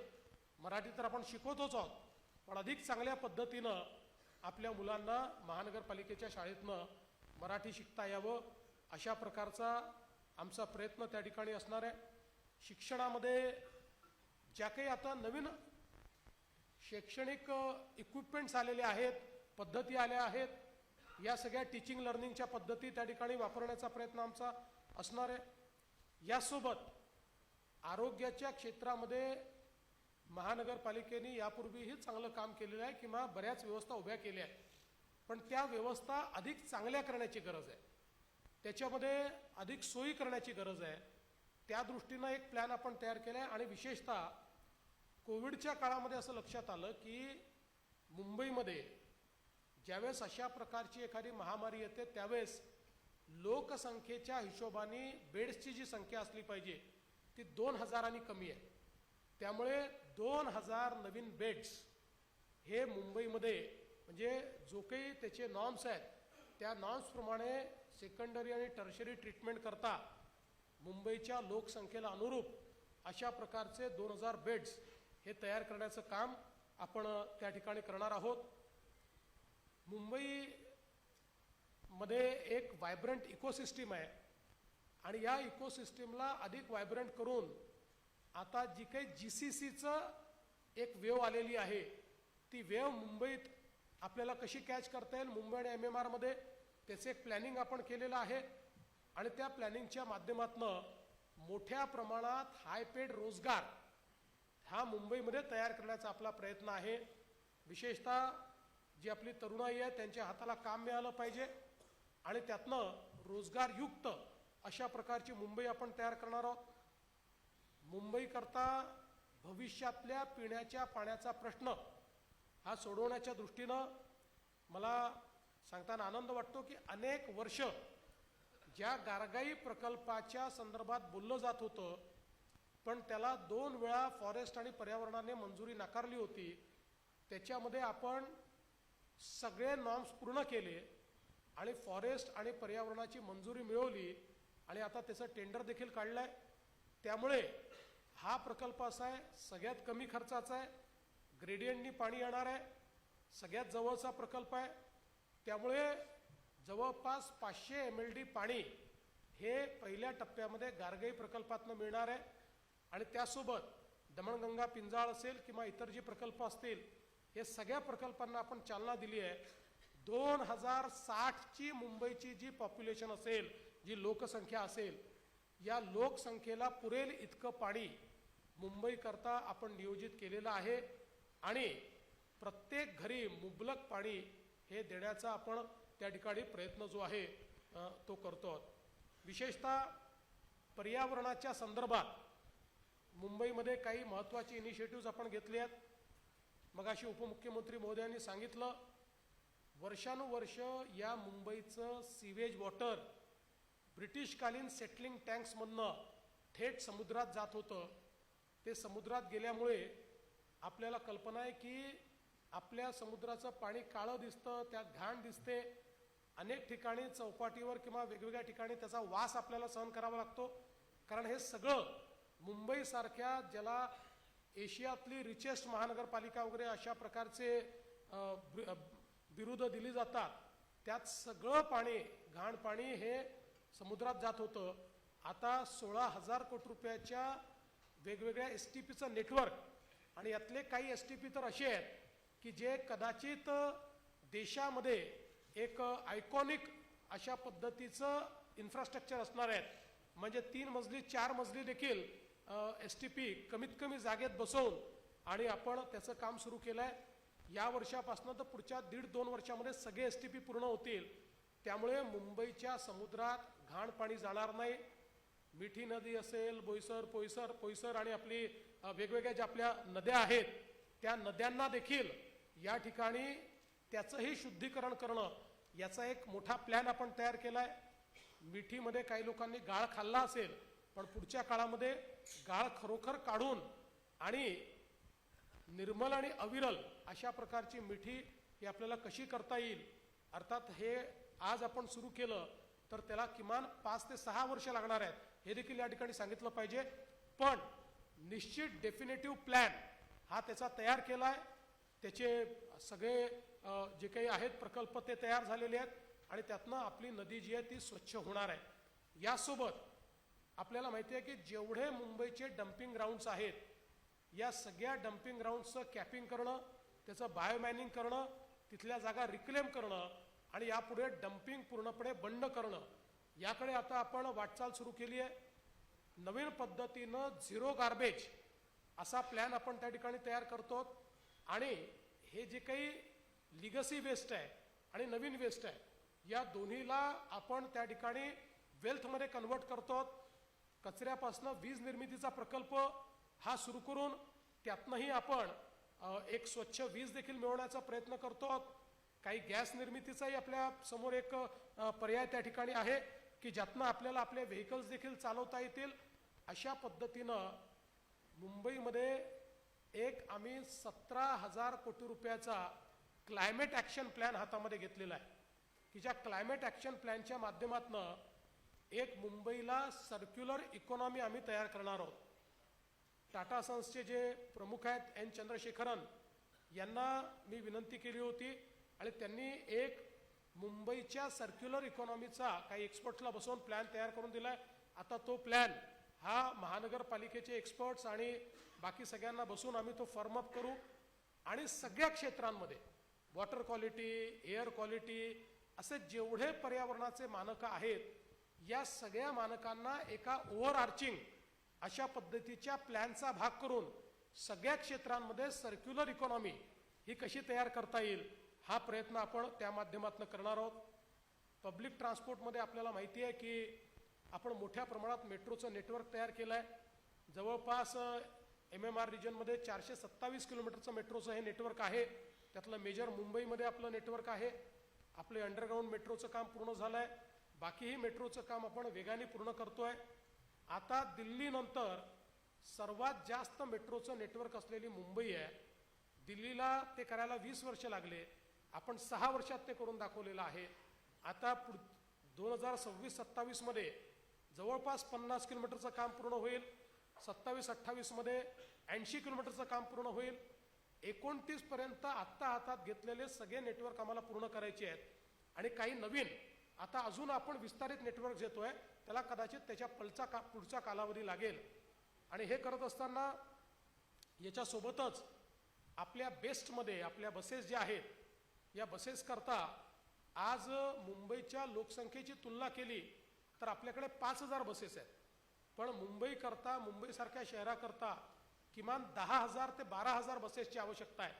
मराठी तर आपण शिकवतोच आहोत, पण अधिक चांगल्या पद्धतीनं आपल्या मुलांना महानगरपालिकेच्या शाळेतनं मराठी शिकता यावं अशा प्रकारचा आमचा प्रयत्न त्या ठिकाणी असणार आहे. शिक्षणामध्ये ज्या काही आता नवीन शैक्षणिक इक्विपमेंट्स आलेले आहेत, पद्धती आल्या आहेत, या सगळ्या टीचिंग लर्निंगच्या पद्धती त्या ठिकाणी वापरण्याचा प्रयत्न आमचा असणार आहे. यासोबत आरोग्याच्या क्षेत्रामध्ये महानगरपालिकेने यापूर्वीही चांगलं काम केलेलं आहे किंवा बऱ्याच व्यवस्था उभ्या केल्या आहेत, पण त्या व्यवस्था अधिक चांगल्या करण्याची गरज आहे, त्याच्यामध्ये अधिक सोयी करण्याची गरज आहे. त्या दृष्टीनं एक प्लॅन आपण तयार केला आहे आणि विशेषतः कोविडच्या काळामध्ये असं लक्षात आलं की मुंबईमध्ये ज्यावेळेस अशा प्रकारची एखादी महामारी येते त्यावेळेस लोकसंख्येच्या हिशोबाने बेड्सची जी संख्या असली पाहिजे ती 2000 कमी आहे. त्यामुळे 2000 नवीन बेड्स हे मुंबईमध्ये म्हणजे जो काही त्याचे नॉर्म्स आहेत त्या नॉर्म्सप्रमाणे सेकंडरी आणि टर्शरी ट्रीटमेंट करता मुंबईच्या लोकसंख्येला अनुरूप अशा प्रकारचे 2000 बेड्स हे तयार करण्याचं काम आपण त्या ठिकाणी करणार आहोत. मुंबईमध्ये एक व्हायब्रंट इकोसिस्टीम आहे आणि या इकोसिस्टीमला अधिक व्हायब्रंट करून आता जी काही GCCचं एक वेव आलेली आहे ती वेव मुंबईत आपल्याला कशी कॅच करता येईल, मुंबई आणि MMR मध्ये त्याचे एक प्लॅनिंग आपण केलेलं आहे आणि त्या प्लॅनिंगच्या माध्यमातून मोठ्या प्रमाणात हाय पेड रोजगार हा मुंबईमध्ये तयार करण्याचा आपला प्रयत्न आहे. विशेषतः जी आपली तरुणाई आहे त्यांच्या हाताला काम मिळालं पाहिजे आणि त्यातनं रोजगारयुक्त अशा प्रकारची मुंबई आपण तयार करणार आहोत. मुंबईकरता भविष्यातल्या पिण्याच्या पाण्याचा प्रश्न हा सोडवण्याच्या दृष्टीनं मला सांगताना आनंद वाटतो की अनेक वर्ष ज्या गारगाई प्रकल्पाच्या संदर्भात बोललं जात होतं पण त्याला 2 वेळा फॉरेस्ट आणि पर्यावरणाने मंजुरी नाकारली होती, त्याच्यामध्ये आपण सगळे नॉर्म्स पूर्ण केले आणि फॉरेस्ट आणि पर्यावरणाची मंजुरी मिळवली आणि आता त्याचं टेंडर देखील काढलं आहे. त्यामुळे हा प्रकल्प असा आहे सगळ्यात कमी खर्चाचा आहे, ग्रेडियंटनी पाणी येणार आहे, सगळ्यात जवळचा प्रकल्प आहे. त्यामुळे जवळपास 500 MLD पाणी हे पहिल्या टप्प्यामध्ये गारगाई प्रकल्पातनं मिळणार आहे आणि त्यासोबत दमणगंगा पिंजाळ असेल किंवा इतर जे प्रकल्प असतील हे सगळ्या प्रकल्पांना आपण चालना दिली आहे. 2060ची मुंबईची जी पॉप्युलेशन असेल, जी लोकसंख्या असेल, या लोकसंख्येला पुरेल इतकं पाणी मुंबईकरता आपण नियोजित केलेलं आहे आणि प्रत्येक घरी मुबलक पाणी हे देण्याचा आपण त्या ठिकाणी प्रयत्न जो आहे तो करतो. विशेषतः पर्यावरणाच्या संदर्भात मुंबईमध्ये काही महत्त्वाची इनिशिएटिव्ह आपण घेतली आहेत. मगाशी उपमुख्यमंत्री महोदयांनी सांगितलं वर्षानुवर्ष या मुंबईचं सीवेज वॉटर ब्रिटिशकालीन सेटलिंग टँक्समधनं थेट समुद्रात जात होतं. ते समुद्रात गेल्यामुळे आपल्याला कल्पना आहे की आपल्या समुद्राचं पाणी काळं दिसतं, त्यात घाण दिसते. अनेक ठिकाणी चौपाटीवर किंवा वेगवेगळ्या ठिकाणी त्याचा वास आपल्याला सहन करावा लागतो. कारण हे सगळं मुंबईसारख्या ज्याला एशियातली रिचेस्ट महानगरपालिका वगैरे अशा प्रकारचे बिरुदं दिली जातात, त्यात सगळं पाणी घाण पाणी हे समुद्रात जात होतं. आता 16,000 कोटी रुपयाच्या वेगवेगळ्या STPचं नेटवर्क आणि यातले काही STP तर असे आहेत की जे कदाचित देशामध्ये एक आयकॉनिक अशा पद्धतीचं इन्फ्रास्ट्रक्चर असणार आहेत. म्हणजे 3 मजली 4 मजली देखील STP कमीत कमी जागेत बसवून आणि आपण त्याचं काम सुरू केलं आहे. या वर्षापासून तर पुढच्या 1.5-2 वर्षामध्ये सगळे STP पूर्ण होतील. त्यामुळे मुंबईच्या समुद्रात घाण पाणी जाणार नाही. मिठी नदी असेल, पोयसर आणि आपली वेगवेगळ्या ज्या आपल्या नद्या आहेत त्या नद्यांना देखील या ठिकाणी त्याचंही शुद्धीकरण करणं याचा एक मोठा प्लॅन आपण तयार केला आहे. मिठीमध्ये काही लोकांनी गाळ खाल्ला असेल पण पुढच्या काळामध्ये गाळ खरोखर काढून आणि निर्मल आणि अविरल अशा प्रकारची मिठी ही आपल्याला कशी करता येईल. अर्थात हे आज आपण सुरू केलं तर त्याला किमान 5 ते 6 वर्ष लागणार आहेत हे देखील या ठिकाणी सांगितलं पाहिजे. पण निश्चित डेफिनेटिव्ह प्लॅन हा त्याचा तयार केला आहे. त्याचे सगळे जे काही आहेत प्रकल्प ते तयार झालेले आहेत आणि त्यातनं आपली नदी जी आहे ती स्वच्छ होणार आहे. यासोबत आपल्याला माहिती आहे की जेवढे मुंबईचे डम्पिंग ग्राउंड्स आहेत या सगळ्या डम्पिंग ग्राउंड्सचं कॅपिंग करणं, त्याचं बायोमॅनिंग करणं, तिथल्या जागा रिक्लेम करणं आणि यापुढे डम्पिंग पूर्णपणे बंद करणं याकडे आता आपण वाटचाल सुरू केली आहे. नवीन पद्धतीनं 0 गार्बेज असा प्लॅन आपण त्या ठिकाणी तयार करतो आणि हे जे काही लिगसी वेस्ट आहे आणि नवीन वेस्ट आहे या दोन्हीला आपण त्या ठिकाणी वेल्थमध्ये कन्वर्ट करतो. कचऱ्यापासून वीज निर्मितीचा प्रकल्प हा सुरू करून त्यातनंही आपण एक स्वच्छ वीज देखील मिळवण्याचा प्रयत्न करतो. काही गॅस निर्मितीचाही आपल्या समोर एक पर्याय त्या ठिकाणी आहे की ज्यातनं आपल्याला आपले व्हेकल्स देखील चालवता येतील. अशा पद्धतीनं मुंबईमध्ये एक आम्ही 17,000 कोटी रुपयाचा क्लायमेट ॲक्शन प्लॅन हातामध्ये घेतलेला आहे की ज्या क्लायमेट ॲक्शन प्लॅनच्या माध्यमातून एक मुंबईला सर्क्युलर इकॉनॉमी आम्ही तयार करणार आहोत. टाटा सन्सचे जे प्रमुख आहेत N. चंद्रशेखरन यांना मी विनंती केली होती आणि त्यांनी एक मुंबईच्या सर्क्युलर इकॉनॉमीचा काही एक्सपर्ट्सला बसवून प्लॅन तयार करून दिलाय. आता तो प्लॅन हा महानगरपालिकेचे एक्सपर्ट्स आणि बाकी सगळ्यांना बसून आम्ही तो फॉर्मअप करू आणि सगळ्या क्षेत्रांमध्ये वॉटर क्वालिटी, एअर क्वालिटी असे जेवढे पर्यावरणाचे मानकं आहेत या सगळ्या मानकांना एका ओव्हरआर्चिंग अशा पद्धतीच्या प्लॅनचा भाग करून सगळ्या क्षेत्रांमध्ये सर्क्युलर इकॉनॉमी ही कशी तयार करता येईल हा प्रयत्न आपण त्या माध्यमातून करणार आहोत. पब्लिक ट्रान्सपोर्टमध्ये आपल्याला माहिती आहे की आपण मोठ्या प्रमाणात मेट्रोचं नेटवर्क तयार केलं आहे. जवळपास MMR रिजनमध्ये 427 किलोमीटरचं मेट्रोचं हे नेटवर्क आहे. त्यातलं मेजर मुंबईमध्ये आपलं नेटवर्क आहे. आपले अंडरग्राऊंड मेट्रोचं काम पूर्ण झालं आहे. बाकीही मेट्रोचं काम आपण वेगाने पूर्ण करतोय. आता दिल्लीनंतर सर्वात जास्त मेट्रोचं नेटवर्क असलेली मुंबई आहे. दिल्लीला ते करायला 20 वर्ष लागले, आपण 6 वर्षात ते करून दाखवलेलं आहे. आता 2026-27 मध्ये जवळपास 50 किलोमीटरचं काम पूर्ण होईल. 27-28 मध्ये 80 किलोमीटरचं काम पूर्ण होईल. 29 पर्यंत आत्ता हातात घेतलेले सगळे नेटवर्क आम्हाला पूर्ण करायचे आहेत आणि काही नवीन आता अजून आपण विस्तारित नेटवर्क घेतोय, त्याला कदाचित त्याच्या पुढचा कालावधी लागेल. आणि हे करत असताना याच्यासोबतच आपल्या बेस्टमध्ये आपल्या बसेस ज्या आहेत या बसेस करता आज मुंबईच्या लोकसंख्येची तुलना केली तर आपल्याकडे 5,000 बसेस आहेत. पण मुंबईसारख्या शहराकरता किमान 10,000 ते 12,000 बसेसची आवश्यकता आहे.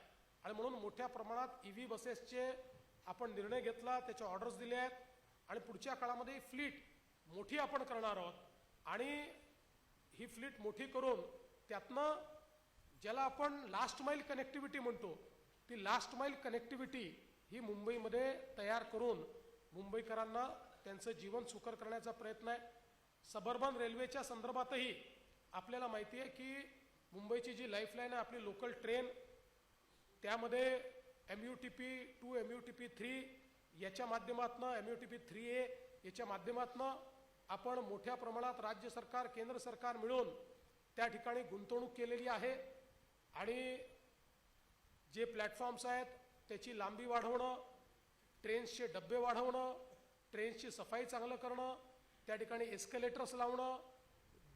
आणि म्हणून मोठ्या प्रमाणात EV बसेसचे आपण निर्णय घेतला, त्याचे ऑर्डर्स दिले आहेत आणि पुढच्या काळामध्ये ही फ्लीट मोठी आपण करणार आहोत. आणि ही फ्लीट मोठी करून त्यातनं ज्याला आपण लास्ट माईल कनेक्टिव्हिटी म्हणतो ती लास्ट माईल कनेक्टिव्हिटी ही मुंबईमध्ये तयार करून मुंबईकरांना त्यांचं जीवन सुकर करण्याचा प्रयत्न आहे. सबर्बन रेल्वेच्या संदर्भातही आपल्याला माहिती आहे की मुंबईची जी लाईफलाईन आहे आपली लोकल ट्रेन त्यामध्ये MUTP 2, MUTP 3 याच्या माध्यमातून MUTP 3A याच्या माध्यमातून आपण मोठ्या प्रमाणात राज्य सरकार केंद्र सरकार मिळून त्या ठिकाणी गुंतवणूक केलेली आहे. आणि जे प्लॅटफॉर्म्स आहेत त्याची लांबी वाढवणं, ट्रेन्सचे डब्बे वाढवणं, ट्रेन्सची सफाई चांगलं करणं, त्या ठिकाणी एस्केलेटर्स लावणं,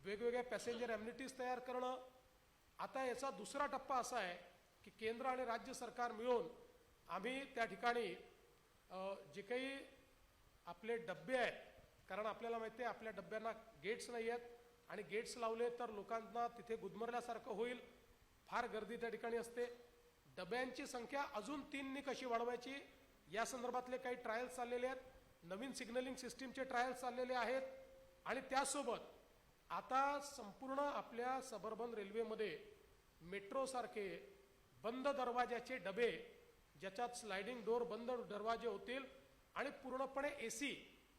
वेगवेगळ्या पॅसेंजर ॲम्युनिटीज तयार करणं. आता याचा दुसरा टप्पा असा आहे की केंद्र आणि राज्य सरकार मिळून आम्ही त्या ठिकाणी जे काही आपले डब्बे आहेत, कारण आपल्याला माहिती आहे आपल्या डब्यांना गेट्स नाही आहेत आणि गेट्स लावले तर लोकांना तिथे गुदमरल्यासारखं होईल, फार गर्दी त्या ठिकाणी असते. डब्यांची संख्या अजून 3 कशी वाढवायची या संदर्भातले काही ट्रायल्स चाललेले आहेत. नवीन सिग्नलिंग सिस्टीमचे ट्रायल्स चाललेले आहेत. आणि त्यासोबत आता संपूर्ण आपल्या सबर्बन रेल्वेमध्ये मेट्रोसारखे बंद दरवाजाचे डबे ज्याच्यात स्लायडिंग डोअर बंद दरवाजे होतील आणि पूर्णपणे AC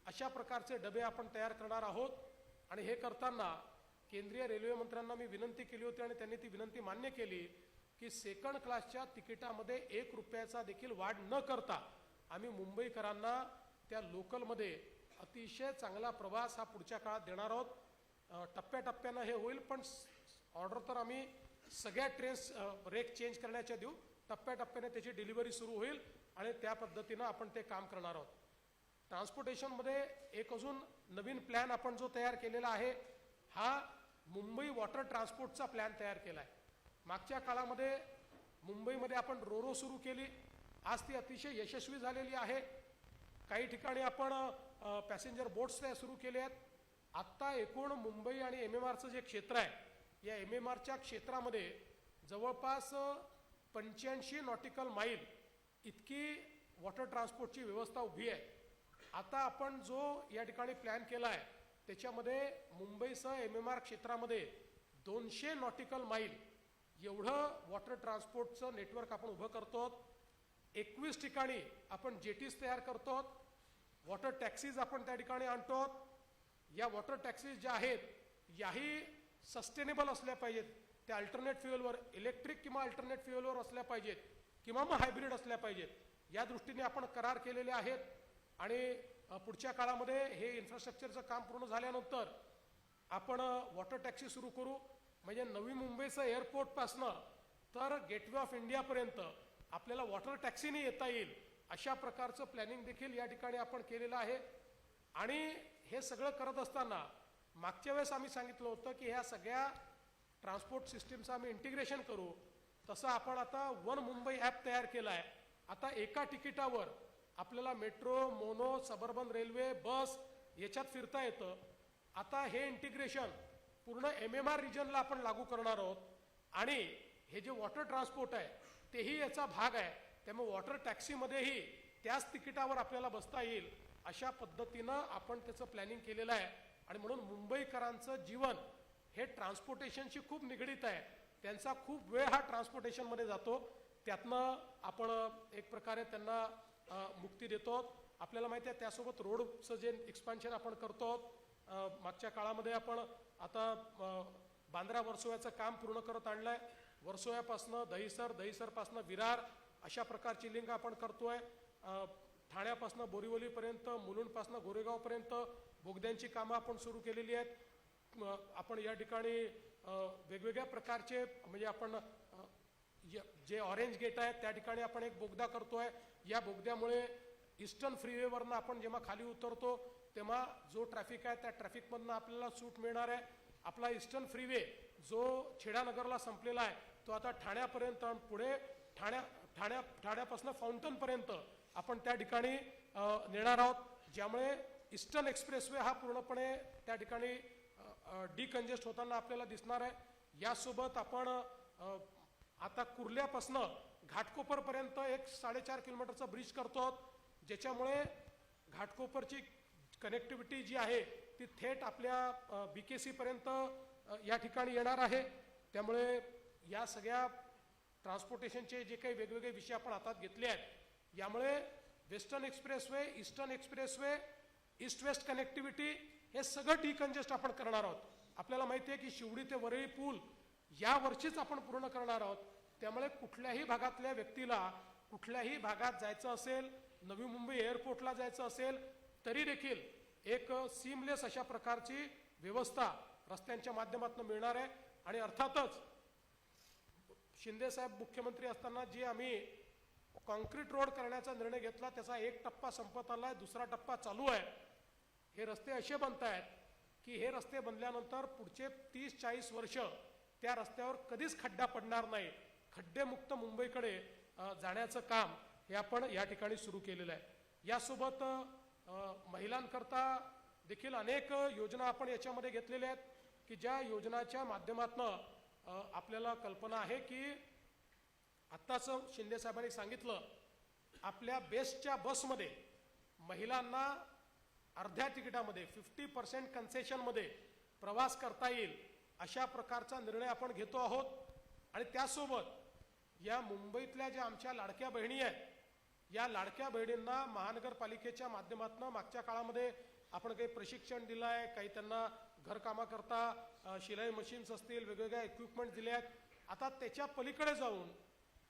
अशा प्रकारचे डबे आपण तयार करणार आहोत. आणि हे करताना केंद्रीय रेल्वे मंत्र्यांना मी विनंती केली होती आणि त्यांनी ती विनंती मान्य केली की सेकंड क्लासच्या तिकिटामध्ये 1 रुपयाचा देखील वाढ न करता आम्ही मुंबईकरांना त्या लोकलमध्ये अतिशय चांगला प्रवास हा पुढच्या काळात देणार आहोत. टप्प्याटप्प्यानं हे होईल, पण ऑर्डर तर आम्ही सगळ्या ट्रेन्स रेक चेंज करण्याच्या देऊ. टप्प्याटप्प्याने त्याची डिलिव्हरी सुरू होईल आणि त्या पद्धतीनं आपण ते काम करणार आहोत. ट्रान्सपोर्टेशनमध्ये एक अजून नवीन प्लॅन आपण जो तयार केलेला आहे हा मुंबई वॉटर ट्रान्सपोर्टचा प्लॅन तयार केला आहे. मागच्या काळामध्ये मुंबईमध्ये आपण रोरो सुरू केली, आज ती अतिशय यशस्वी झालेली आहे. काही ठिकाणी आपण पॅसेंजर बोट्स सुरू केले आहेत. आत्ता एकूण मुंबई आणि MMRचं जे क्षेत्र आहे या MMRच्या क्षेत्रामध्ये जवळपास 85 नॉटिकल माईल इतकी वॉटर ट्रान्सपोर्टची व्यवस्था उभी आहे. आता आपण जो या ठिकाणी प्लॅन केला आहे त्याच्यामध्ये मुंबईसह MMR क्षेत्रामध्ये 200 नॉटिकल माईल एवढं वॉटर ट्रान्सपोर्टचं नेटवर्क आपण उभं करतो. 21 ठिकाणी आपण जेटीज तयार करतो. वॉटर टॅक्सीज आपण त्या ठिकाणी आणतो. या वॉटर टॅक्सीज ज्या आहेत याही सस्टेनेबल असल्या पाहिजेत, त्या अल्टरनेट फ्युएलवर इलेक्ट्रिक किंवा अल्टरनेट फ्युएलवर असल्या पाहिजेत किंवा मग हायब्रिड असल्या पाहिजेत. या दृष्टीने आपण करार केलेले आहेत. आणि पुढच्या काळामध्ये हे इन्फ्रास्ट्रक्चरचं काम पूर्ण झाल्यानंतर आपण वॉटर टॅक्सी सुरू करू. म्हणजे नवी मुंबईचं एअरपोर्टपासनं तर गेटवे ऑफ इंडियापर्यंत आपल्याला वॉटर टॅक्सीने येता येईल अशा प्रकारचं प्लॅनिंग देखील या ठिकाणी आपण केलेलं आहे. आणि हे सगळं करत असताना मागच्या वेळेस आम्ही सांगितलं होतं की ह्या सगळ्या ट्रान्सपोर्ट सिस्टीमचं आम्ही इंटिग्रेशन करू. तसं आपण आता वन मुंबई ॲप तयार केला आहे. आता एका तिकिटावर आपल्याला मेट्रो, मोनो, सबर्बन रेल्वे, बस याच्यात फिरता येतं. आता हे इंटिग्रेशन पूर्ण MMR रिजनला आपण लागू करणार आहोत. आणि हे जे वॉटर ट्रान्सपोर्ट आहे तेही याचा भाग आहे. त्यामुळे वॉटर टॅक्सीमध्येही त्याच तिकिटावर आपल्याला बसता येईल अशा पद्धतीनं आपण त्याचं प्लॅनिंग केलेलं आहे. आणि म्हणून मुंबईकरांचं जीवन हे ट्रान्सपोर्टेशनशी खूप निगडीत आहे. त्यांचा खूप वेळ हा ट्रान्सपोर्टेशनमध्ये जातो. त्यातनं आपण एक प्रकारे त्यांना मुक्ती देतो. आपल्याला माहिती आहे त्यासोबत रोडचं जे एक्सपान्शन आपण करतो. मागच्या काळामध्ये आपण आता बांद्रा वर्सोव्याचं काम पूर्ण करत आणलं आहे. वर्सोव्यापासनं दहिसर, दहिसरपासनं विरार अशा प्रकारची लिंक आपण करतोय. ठाण्यापासनं बोरिवलीपर्यंत, मुलुंडपासनं गोरेगावपर्यंत बोगद्यांची कामं आपण सुरू केलेली आहेत. आपण या ठिकाणी वेगवेगळ्या प्रकारचे म्हणजे आपण जे ऑरेंज गेट आहे त्या ठिकाणी आपण एक बोगदा करतोय. या बोगद्यामुळे ईस्टर्न फ्रीवेवरनं आपण जेव्हा खाली उतरतो तेव्हा जो ट्रॅफिक आहे त्या ट्रॅफिकमधनं आपल्याला सूट मिळणार आहे. आपला ईस्टर्न फ्रीवे जो छेडानगरला संपलेला आहे तो आता ठाण्यापर्यंत आणि पुढे ठाण्यापासून फाउंटनपर्यंत आपण त्या ठिकाणी नेणार आहोत. ज्यामुळे ईस्टर्न एक्सप्रेसवे हा पूर्णपणे त्या ठिकाणी डिकंजेस्ट होताना आपल्याला दिसणार आहे. यासोबत आपण आता कुर्ल्यापासनं घाटकोपरपर्यंत एक 4.5 किलोमीटरचा ब्रिज करतो. ज्याच्यामुळे घाटकोपरची कनेक्टिव्हिटी जी आहे ती थेट आपल्या BKC पर्यंत या ठिकाणी येणार आहे. त्यामुळे या सगळ्या ट्रान्सपोर्टेशनचे जे काही वेगवेगळे विषय आपण हातात घेतले आहेत यामुळे western expressway, eastern expressway, east west connectivity हे सगळं डिकंजेस्ट आपण करणार आहोत. आपल्याला माहिती आहे की शिवडी ते वरळी पूल या वर्षीच आपण पूर्ण करणार आहोत. त्यामुळे कुठल्याही भागातल्या व्यक्तीला कुठल्याही भागात जायचं असेल, नवी मुंबई एअरपोर्टला जायचं असेल तरी देखील एक सीमलेस अशा प्रकारची व्यवस्था रस्त्यांच्या माध्यमातून मिळणार आहे. आणि अर्थातच शिंदे साहेब मुख्यमंत्री असताना जे आम्ही कॉन्क्रीट रोड करण्याचा निर्णय घेतला त्याचा एक टप्पा संपत आला आहे, दुसरा टप्पा चालू आहे. हे रस्ते असे बनत आहेत की हे रस्ते बनल्यानंतर पुढचे 30-40 वर्ष त्या रस्त्यावर कधीच खड्डा पडणार नाही. खड्डेमुक्त मुंबईकडे जाण्याचं काम हे आपण या ठिकाणी सुरू केलेलं आहे. यासोबत महिलांकरता देखील अनेक योजना आपण याच्यामध्ये घेतलेल्या आहेत की ज्या योजनाच्या माध्यमातून आपल्याला कल्पना आहे की आत्ताच शिंदे साहेबांनी सांगितलं आपल्या बेस्टच्या बसमध्ये महिलांना अर्ध्या तिकिटामध्ये 50% कन्सेशनमध्ये प्रवास करता येईल अशा प्रकारचा निर्णय आपण घेतो आहोत. आणि त्यासोबत या मुंबईतल्या ज्या आमच्या लाडक्या बहिणी आहेत या लाडक्या बहिणींना महानगरपालिकेच्या मागच्या काळामध्ये आपण काही प्रशिक्षण दिलं आहे, काही त्यांना घरकामाकरता शिलाई मशीन्स असतील, वेगवेगळ्या इक्विपमेंट दिले आहेत. आता त्याच्या पलीकडे जाऊन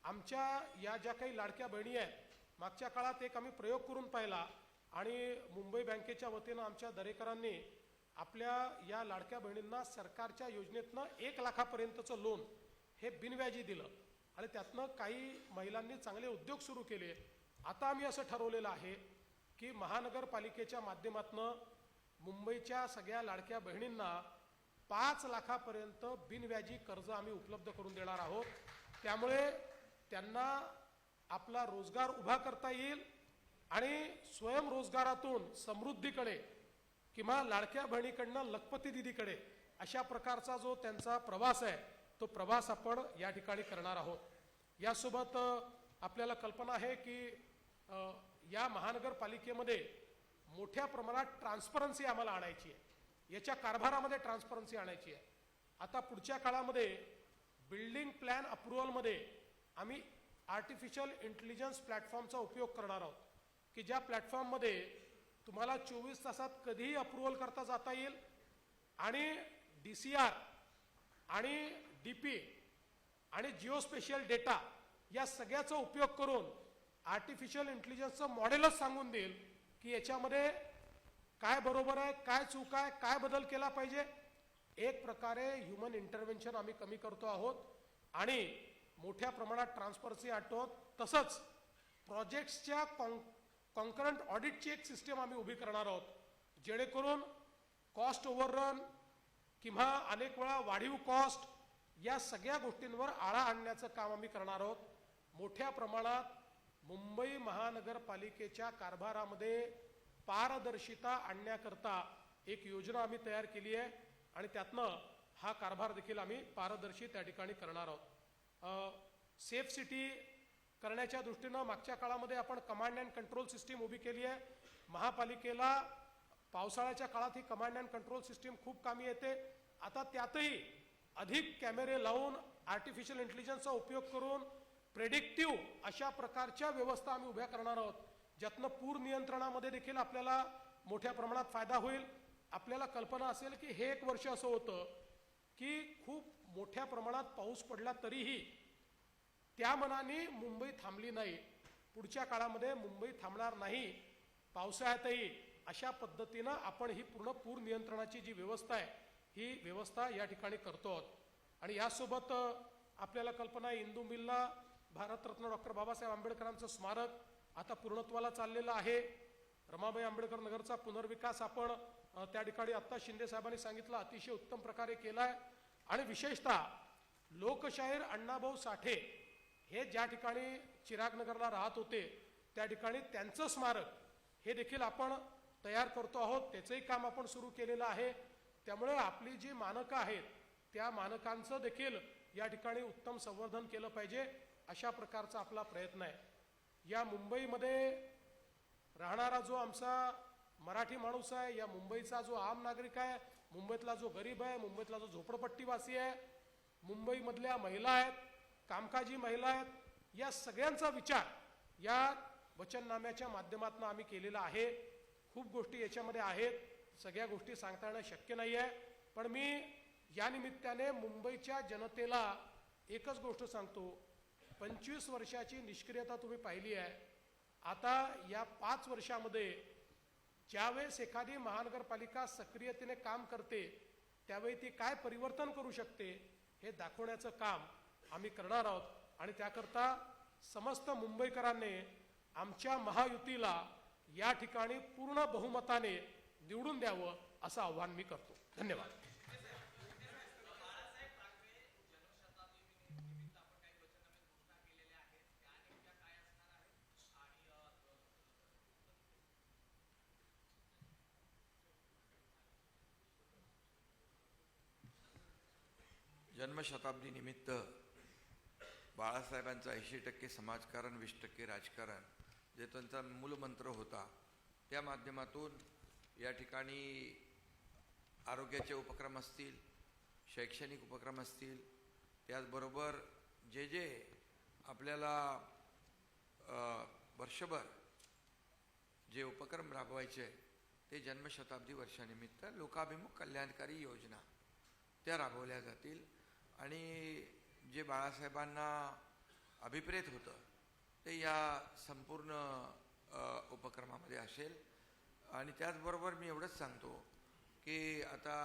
आमच्या या ज्या काही लाडक्या बहिणी आहेत मागच्या काळात एक आम्ही प्रयोग करून पाहिला आणि मुंबई बँकेच्या वतीनं आमच्या दरेकरांनी आपल्या या लाडक्या बहिणींना सरकारच्या योजनेतनं 1 लाखापर्यंतचं लोन हे बिनव्याजी दिलं आणि त्यातनं काही महिलांनी चांगले उद्योग सुरू केले. आता आम्ही असं ठरवलेलं आहे की महानगरपालिकेच्या माध्यमातून मुंबईच्या सगळ्या लाडक्या बहिणींना 5 लाखापर्यंत बिनव्याजी कर्ज आम्ही उपलब्ध करून देणार आहोत. त्यामुळे त्यांना आपला रोजगार उभा करता येईल आणि स्वयंरोजगारातून समृद्धीकडे किंवा लाडक्या बहिणीकडनं लखपती दिदीकडे अशा प्रकारचा जो त्यांचा प्रवास आहे तो प्रवास आपण या ठिकाणी करणार आहोत. यासोबत आपल्याला कल्पना आहे की या महानगरपालिकेमध्ये मोठ्या प्रमाणात ट्रान्सपरन्सी आम्हाला आणायची आहे. याच्या कारभारामध्ये ट्रान्सपरन्सी आणायची आहे. आता पुढच्या काळामध्ये बिल्डिंग प्लॅन अप्रुव्हलमध्ये आम्ही आर्टिफिशियल इंटेलिजन्स प्लॅटफॉर्मचा उपयोग करणार आहोत की ज्या प्लॅटफॉर्ममध्ये तुम्हाला 24 तासात कधीही अप्रुव्हल करता जाता येईल आणि DCR आणि DP आणि जिओस्पेशियल डेटा या सगळ्याचा उपयोग करून आर्टिफिशियल इंटेलिजन्सचं मॉडेलच सांगून देईल की याच्यामध्ये काय बरोबर आहे, काय चूक आहे, काय बदल केला पाहिजे. एक प्रकारे ह्युमन इंटरव्हेन्शन आम्ही कमी करतो आहोत आणि मोठ्या प्रमाणात ट्रान्सपरन्सी आणतो. तसंच प्रोजेक्ट्सच्या कॉन्करंट ऑडिटची एक सिस्टीम आम्ही उभी करणार आहोत, जेणेकरून कॉस्ट ओव्हररन किंवा अनेक वेळा वाढीव कॉस्ट या सगळ्या गोष्टींवर आळा आणण्याचं काम आम्ही करणार आहोत. मोठ्या प्रमाणात मुंबई महानगरपालिकेच्या कारभारामध्ये पारदर्शिता आणण्याकरता एक योजना आम्ही तयार केली आहे आणि त्यातनं हा कारभार देखील आम्ही पारदर्शी त्या ठिकाणी करणार आहोत. सेफ सिटी करण्याच्या दृष्टीनं मागच्या काळामध्ये आपण कमांड अँड कंट्रोल सिस्टीम उभी केली आहे. महापालिकेला पावसाळ्याच्या काळात ही कमांड अँड कंट्रोल सिस्टीम खूप कामी येते. आता त्यातही अधिक कॅमेरे लावून आर्टिफिशियल इंटेलिजन्सचा उपयोग करून प्रेडिक्टिव्ह अशा प्रकारच्या व्यवस्था आम्ही उभ्या करणार आहोत, ज्यातनं पूर नियंत्रणामध्ये देखील आपल्याला मोठ्या प्रमाणात फायदा होईल. आपल्याला कल्पना असेल की हे एक वर्ष असं होतं की खूप मोठ्या प्रमाणात पाऊस पडला तरीही त्या मनाने मुंबई थांबली नाही. पुढच्या काळामध्ये मुंबई थांबणार नाही. पावसाळ्यातही अशा पद्धतीनं आपण ही पूर्ण पूर नियंत्रणाची जी व्यवस्था आहे ही व्यवस्था या ठिकाणी करतो आहोत. आणि यासोबत आपल्याला कल्पना आहे, इंदू मिलला भारतरत्न डॉक्टर बाबासाहेब आंबेडकरांचं स्मारक आता पूर्णत्वाला चाललेलं आहे. रमाबाई आंबेडकर नगरचा पुनर्विकास आपण त्या ठिकाणी आत्ता शिंदे साहेबांनी सांगितलं अतिशय उत्तम प्रकारे केलाय. आणि विशेषतः लोकशाहीर अण्णाभाऊ साठे हे ज्या ठिकाणी चिरागनगरला राहत होते त्या ठिकाणी त्यांचं स्मारक हे देखील आपण तयार करतो आहोत. त्याचंही काम आपण सुरू केलेलं आहे. त्यामुळे आपली जी मानकं आहेत त्या मानकांचं देखील या ठिकाणी उत्तम संवर्धन केलं पाहिजे, अशा प्रकारचा आपला प्रयत्न आहे. या मुंबईमध्ये राहणारा जो आमचा मराठी माणूस आहे, या मुंबईचा जो आम नागरिक आहे, मुंबईतला जो गरीब आहे, मुंबईतला जो झोपडपट्टीवासी आहे, मुंबईमधल्या महिला आहेत, कामकाजी महिला आहेत, या सगळ्यांचा विचार या वचननाम्याच्या माध्यमातून आम्ही केलेला आहे. खूप गोष्टी याच्यामध्ये आहेत, सगळ्या गोष्टी सांगता येणं शक्य नाही आहे. पण मी या निमित्ताने मुंबईच्या जनतेला एकच गोष्ट सांगतो, 25 वर्षाची निष्क्रियता तुम्ही पाहिली आहे. आता या 5 वर्षामध्ये ज्यावेळेस एखादी महानगरपालिका सक्रियतेने काम करते त्यावेळी ती काय परिवर्तन करू शकते हे दाखवण्याचं काम आम्ही करणार आहोत. आणि त्याकरता समस्त मुंबईकरांनी आमच्या महायुतीला या ठिकाणी पूर्ण बहुमताने निवडून द्यावं असं आव्हान मी करतो. धन्यवाद. जन्मशताब्दी निमित्त बाळासाहेबांचा 80% समाजकारण 20% राजकारण जे त्यांचा मूलमंत्र होता, त्या माध्यमातून या ठिकाणी आरोग्याचे उपक्रम असतील, शैक्षणिक उपक्रम असतील, त्याचबरोबर जे जे आपल्याला वर्षभर जे उपक्रम राबवायचे ते जन्मशताब्दी वर्षानिमित्त लोकाभिमुख कल्याणकारी योजना त्या राबवल्या जातील. आणि जे बाळासाहेबांना अभिप्रेत होतं ते या संपूर्ण उपक्रमामध्ये असेल. आणि त्याचबरोबर मी एवढंच सांगतो की आता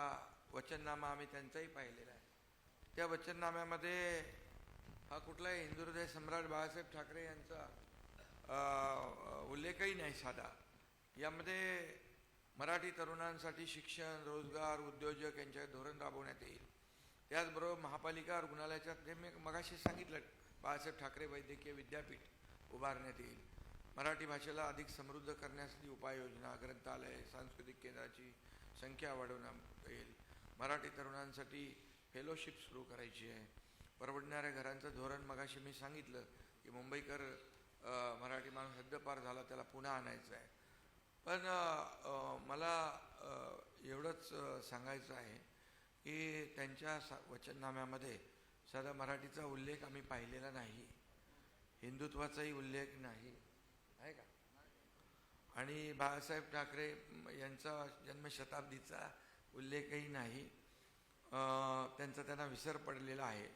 वचननामा आम्ही त्यांचाही पाहिलेला आहे. त्या वचननाम्यामध्ये हा कुठलाही हिंदुहृदय सम्राट बाळासाहेब ठाकरे यांचा उल्लेखही नाही साधा. यामध्ये मराठी तरुणांसाठी शिक्षण, रोजगार, उद्योजक यांच्या धोरण राबवण्यात येईल. त्याचबरोबर महापालिका रुग्णालयाच्या जे मी मगाशी सांगितलं बाळासाहेब ठाकरे वैद्यकीय विद्यापीठ उभारण्यात येईल. मराठी भाषेला अधिक समृद्ध करण्यासाठी उपाययोजना, ग्रंथालय, सांस्कृतिक केंद्राची संख्या वाढवण्यात येईल. मराठी तरुणांसाठी फेलोशिप सुरू करायची आहे. परवडणाऱ्या घरांचं धोरण मगाशी मी सांगितलं की मुंबईकर मराठी माणूस हद्दपार झाला त्याला पुन्हा आणायचं आहे. पण मला एवढंच सांगायचं आहे की त्यांच्या वचननाम्यामध्ये साधा मराठीचा उल्लेख आम्ही पाहिलेला नाही, हिंदुत्वाचाही उल्लेख नाही आहे का. आणि बाळासाहेब ठाकरे यांचा जन्मशताब्दीचा उल्लेखही नाही. त्यांचा त्यांना विसर पडलेला आहे.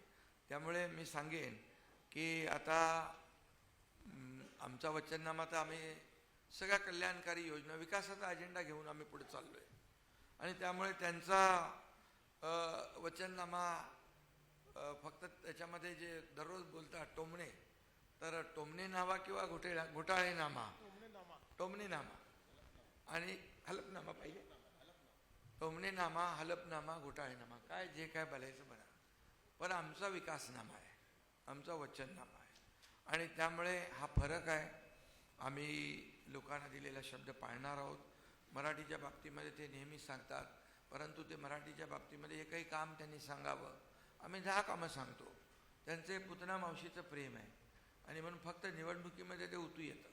त्यामुळे मी सांगेन की आता आमचा वचननामा तर आम्ही सगळ्या कल्याणकारी योजना विकासाचा अजेंडा घेऊन आम्ही पुढे चाललो आहे. आणि त्यामुळे त्यांचा वचननामा फक्त त्याच्यामध्ये जे दररोज बोलतात टोमणे तर टोमणेनामा किंवा घोटाळेनामा, टोमणेनामा आणि हलफनामा पाहिजे. टोमणेनामा, हलफनामा, घोटाळेनामा, काय जे काय बोलायचं बरं. पण आमचा विकासनामा आहे, आमचा वचननामा आहे. आणि त्यामुळे हा फरक आहे. आम्ही लोकांना दिलेला शब्द पाळणार आहोत. मराठीच्या बाबतीमध्ये ते नेहमी सांगतात, परंतु ते मराठीच्या बाबतीमध्ये एकही काम त्यांनी सांगावं, आम्ही 10 कामं सांगतो. त्यांचे पुतना मावशीचं प्रेम आहे आणि म्हणून फक्त निवडणुकीमध्ये ते उतू येतं.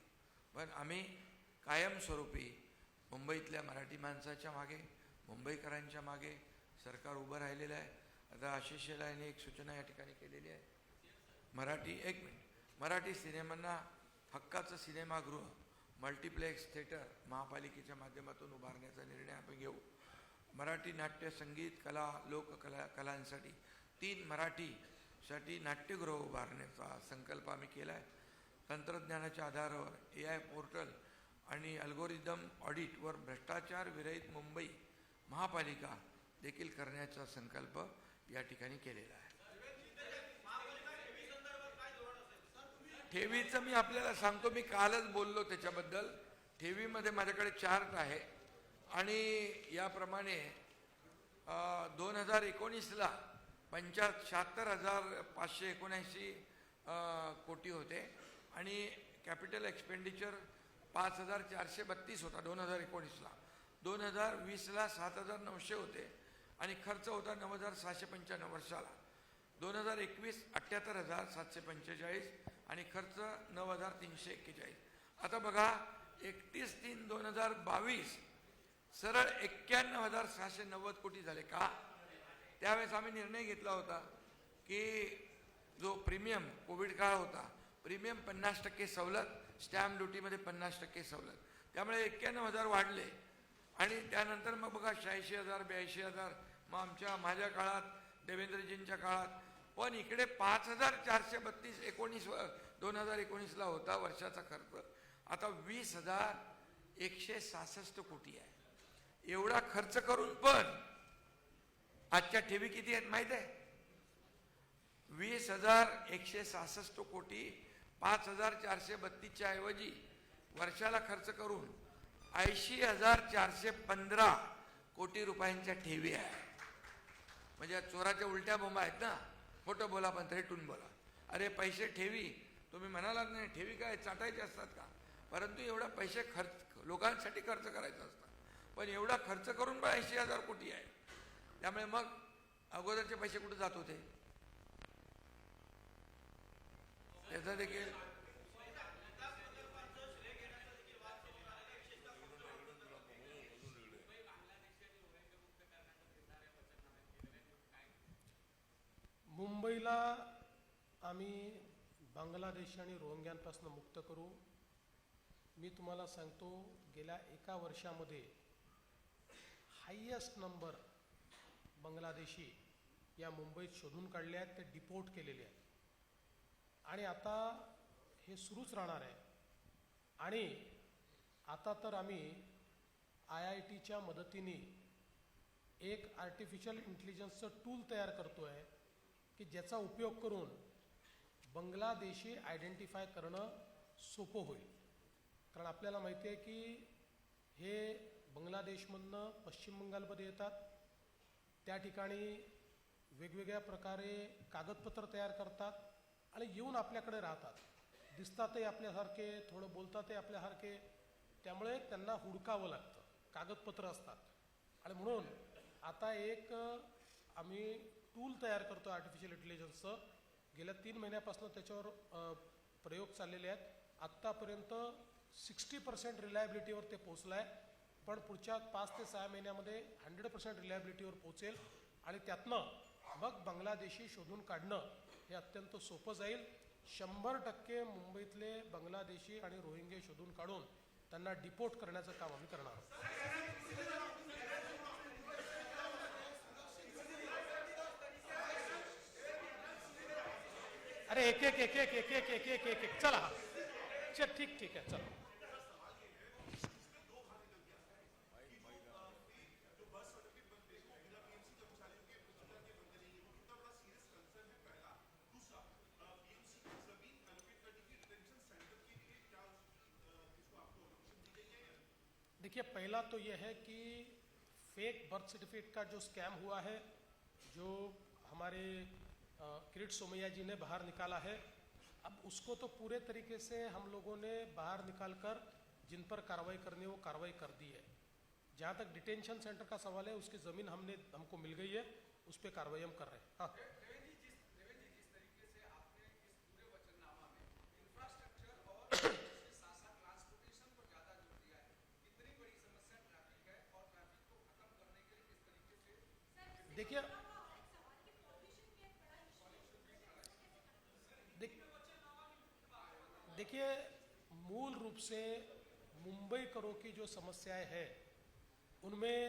पण आम्ही कायमस्वरूपी मुंबईतल्या मराठी माणसाच्या मागे, मुंबईकरांच्या मागे सरकार उभं राहिलेलं आहे. आता आशिष शेलारने एक सूचना या ठिकाणी केलेली आहे. मराठी सिनेमांना हक्काचं सिनेमागृह, मल्टिप्लेक्स थिएटर महापालिकेच्या माध्यमातून उभारण्याचा निर्णय आपण घेऊ. मराठी नाट्य, संगीत, कला, कलांसाठी 3 मराठीसाठी नाट्यगृह उभारण्याचा संकल्प आम्ही केला आहे. तंत्रज्ञानाच्या आधारावर AI पोर्टल आणि अल्गोरिदम ऑडिटवर भ्रष्टाचार विरहित मुंबई महापालिका देखील करण्याचा संकल्प या ठिकाणी केलेला आहे. ठेवीचं मी आपल्याला सांगतो, मी कालच बोललो त्याच्याबद्दल. ठेवीमध्ये माझ्याकडे चार्ट आहे आणि याप्रमाणे 2019ला 76,579 कोटी होते आणि कॅपिटल एक्सपेंडिचर 5,432 होता 2019ला. 2020ला 7,900 होते आणि खर्च होता 9,695 वर्षाला. 2021 78,745 आणि खर्च 9,341. आता बघा 31/3/2022 सरळ 91,690 कोटी झाले. का? त्यावेळेस आम्ही निर्णय घेतला होता की जो प्रीमियम, कोविड काळ होता, प्रीमियम 50% सवलत, स्टॅम्प ड्युटीमध्ये 50% सवलत, त्यामुळे 91,000 वाढले. आणि त्यानंतर मग बघा 86,000, 82,000, मग माझ्या काळात, देवेंद्रजींच्या काळात. पण इकडे 5,432 2019ला होता वर्षाचा खर्च. आता 20,166 कोटी आहे. एवढा खर्च करून पण आजच्या ठेवी किती आहेत माहित आहे? 20,166 कोटी 5,432च्या ऐवजी वर्षाला खर्च करून 80,415 कोटी रुपयांच्या ठेवी आहे. म्हणजे चोराच्या उलट्या बोंबा आहेत ना. खोटं बोला पण रेटून बोला. अरे पैसे ठेवी, तुम्ही म्हणालात नाही ठेवी काय चाटायचे असतात का? परंतु एवढा पैसे लोकांसाठी खर्च करायचा असतात. पण एवढा खर्च करून पण 80,000 कोटी आहे. त्यामुळे मग अगोदरचे पैसे कुठे जात होते त्याचा देखील मुंबईला आम्ही बांगलादेश आणि रोहिंग्यांपासून मुक्त करू. मी तुम्हाला सांगतो, गेल्या 1 वर्षामध्ये हायेस्ट नंबर बांगलादेशी या मुंबईत शोधून काढले आहेत, ते डिपोर्ट केलेले आहेत आणि आता हे सुरूच राहणार आहे. आणि आता तर आम्ही IITच्या मदतीने एक आर्टिफिशियल इंटेलिजन्सचं टूल तयार करतो आहे की ज्याचा उपयोग करून बांगलादेशी आयडेंटिफाय करणं सोपं होईल. कारण आपल्याला माहिती आहे की हे बांगलादेशमधनं पश्चिम बंगालमध्ये येतात, त्या ठिकाणी वेगवेगळ्या प्रकारे कागदपत्र तयार करतात आणि येऊन आपल्याकडे राहतात. दिसतातही आपल्यासारखे, थोडं बोलतातही आपल्यासारखे, त्यामुळे त्यांना हुडकावं लागतं, कागदपत्र असतात. आणि म्हणून आता एक आम्ही टूल तयार करतो आर्टिफिशियल इंटेलिजन्सचं. गेल्या 3 महिन्यापासून त्याच्यावर प्रयोग चाललेले आहेत. आत्तापर्यंत 60% रिलायबिलिटीवर ते पोचलं आहे, पण पुढच्या 5 ते 6 महिन्यामध्ये 100% रिलायबिलिटीवर पोचेल आणि त्यातनं मग बांगलादेशी शोधून काढणं हे अत्यंत सोपं जाईल. 100% मुंबईतले बांगलादेशी आणि रोहिंगे शोधून काढून त्यांना डिपोर्ट करण्याचं काम आम्ही करणार आहोत. अरे एक चला, ठीक आहे, चला. देखिए, पहला तो यह है कि फेक बर्थ सर्टिफिकेट का जो स्कैम हुआ है, जो हमारे किरीट सोमैया जी ने बाहर निकाला है, अब उसको तो पूरे तरीके से हम लोगों ने बाहर निकाल कर जिन पर कार्रवाई करनी है वो कार्रवाई कर दी है। जहाँ तक डिटेंशन सेंटर का सवाल है, उसकी ज़मीन हमको मिल गई है, उस पर कार्रवाई हम कर रहे हैं। हाँ, देखिए देखिए मूल रूप से मुंबई करों की जो समस्याएं हैं, उनमें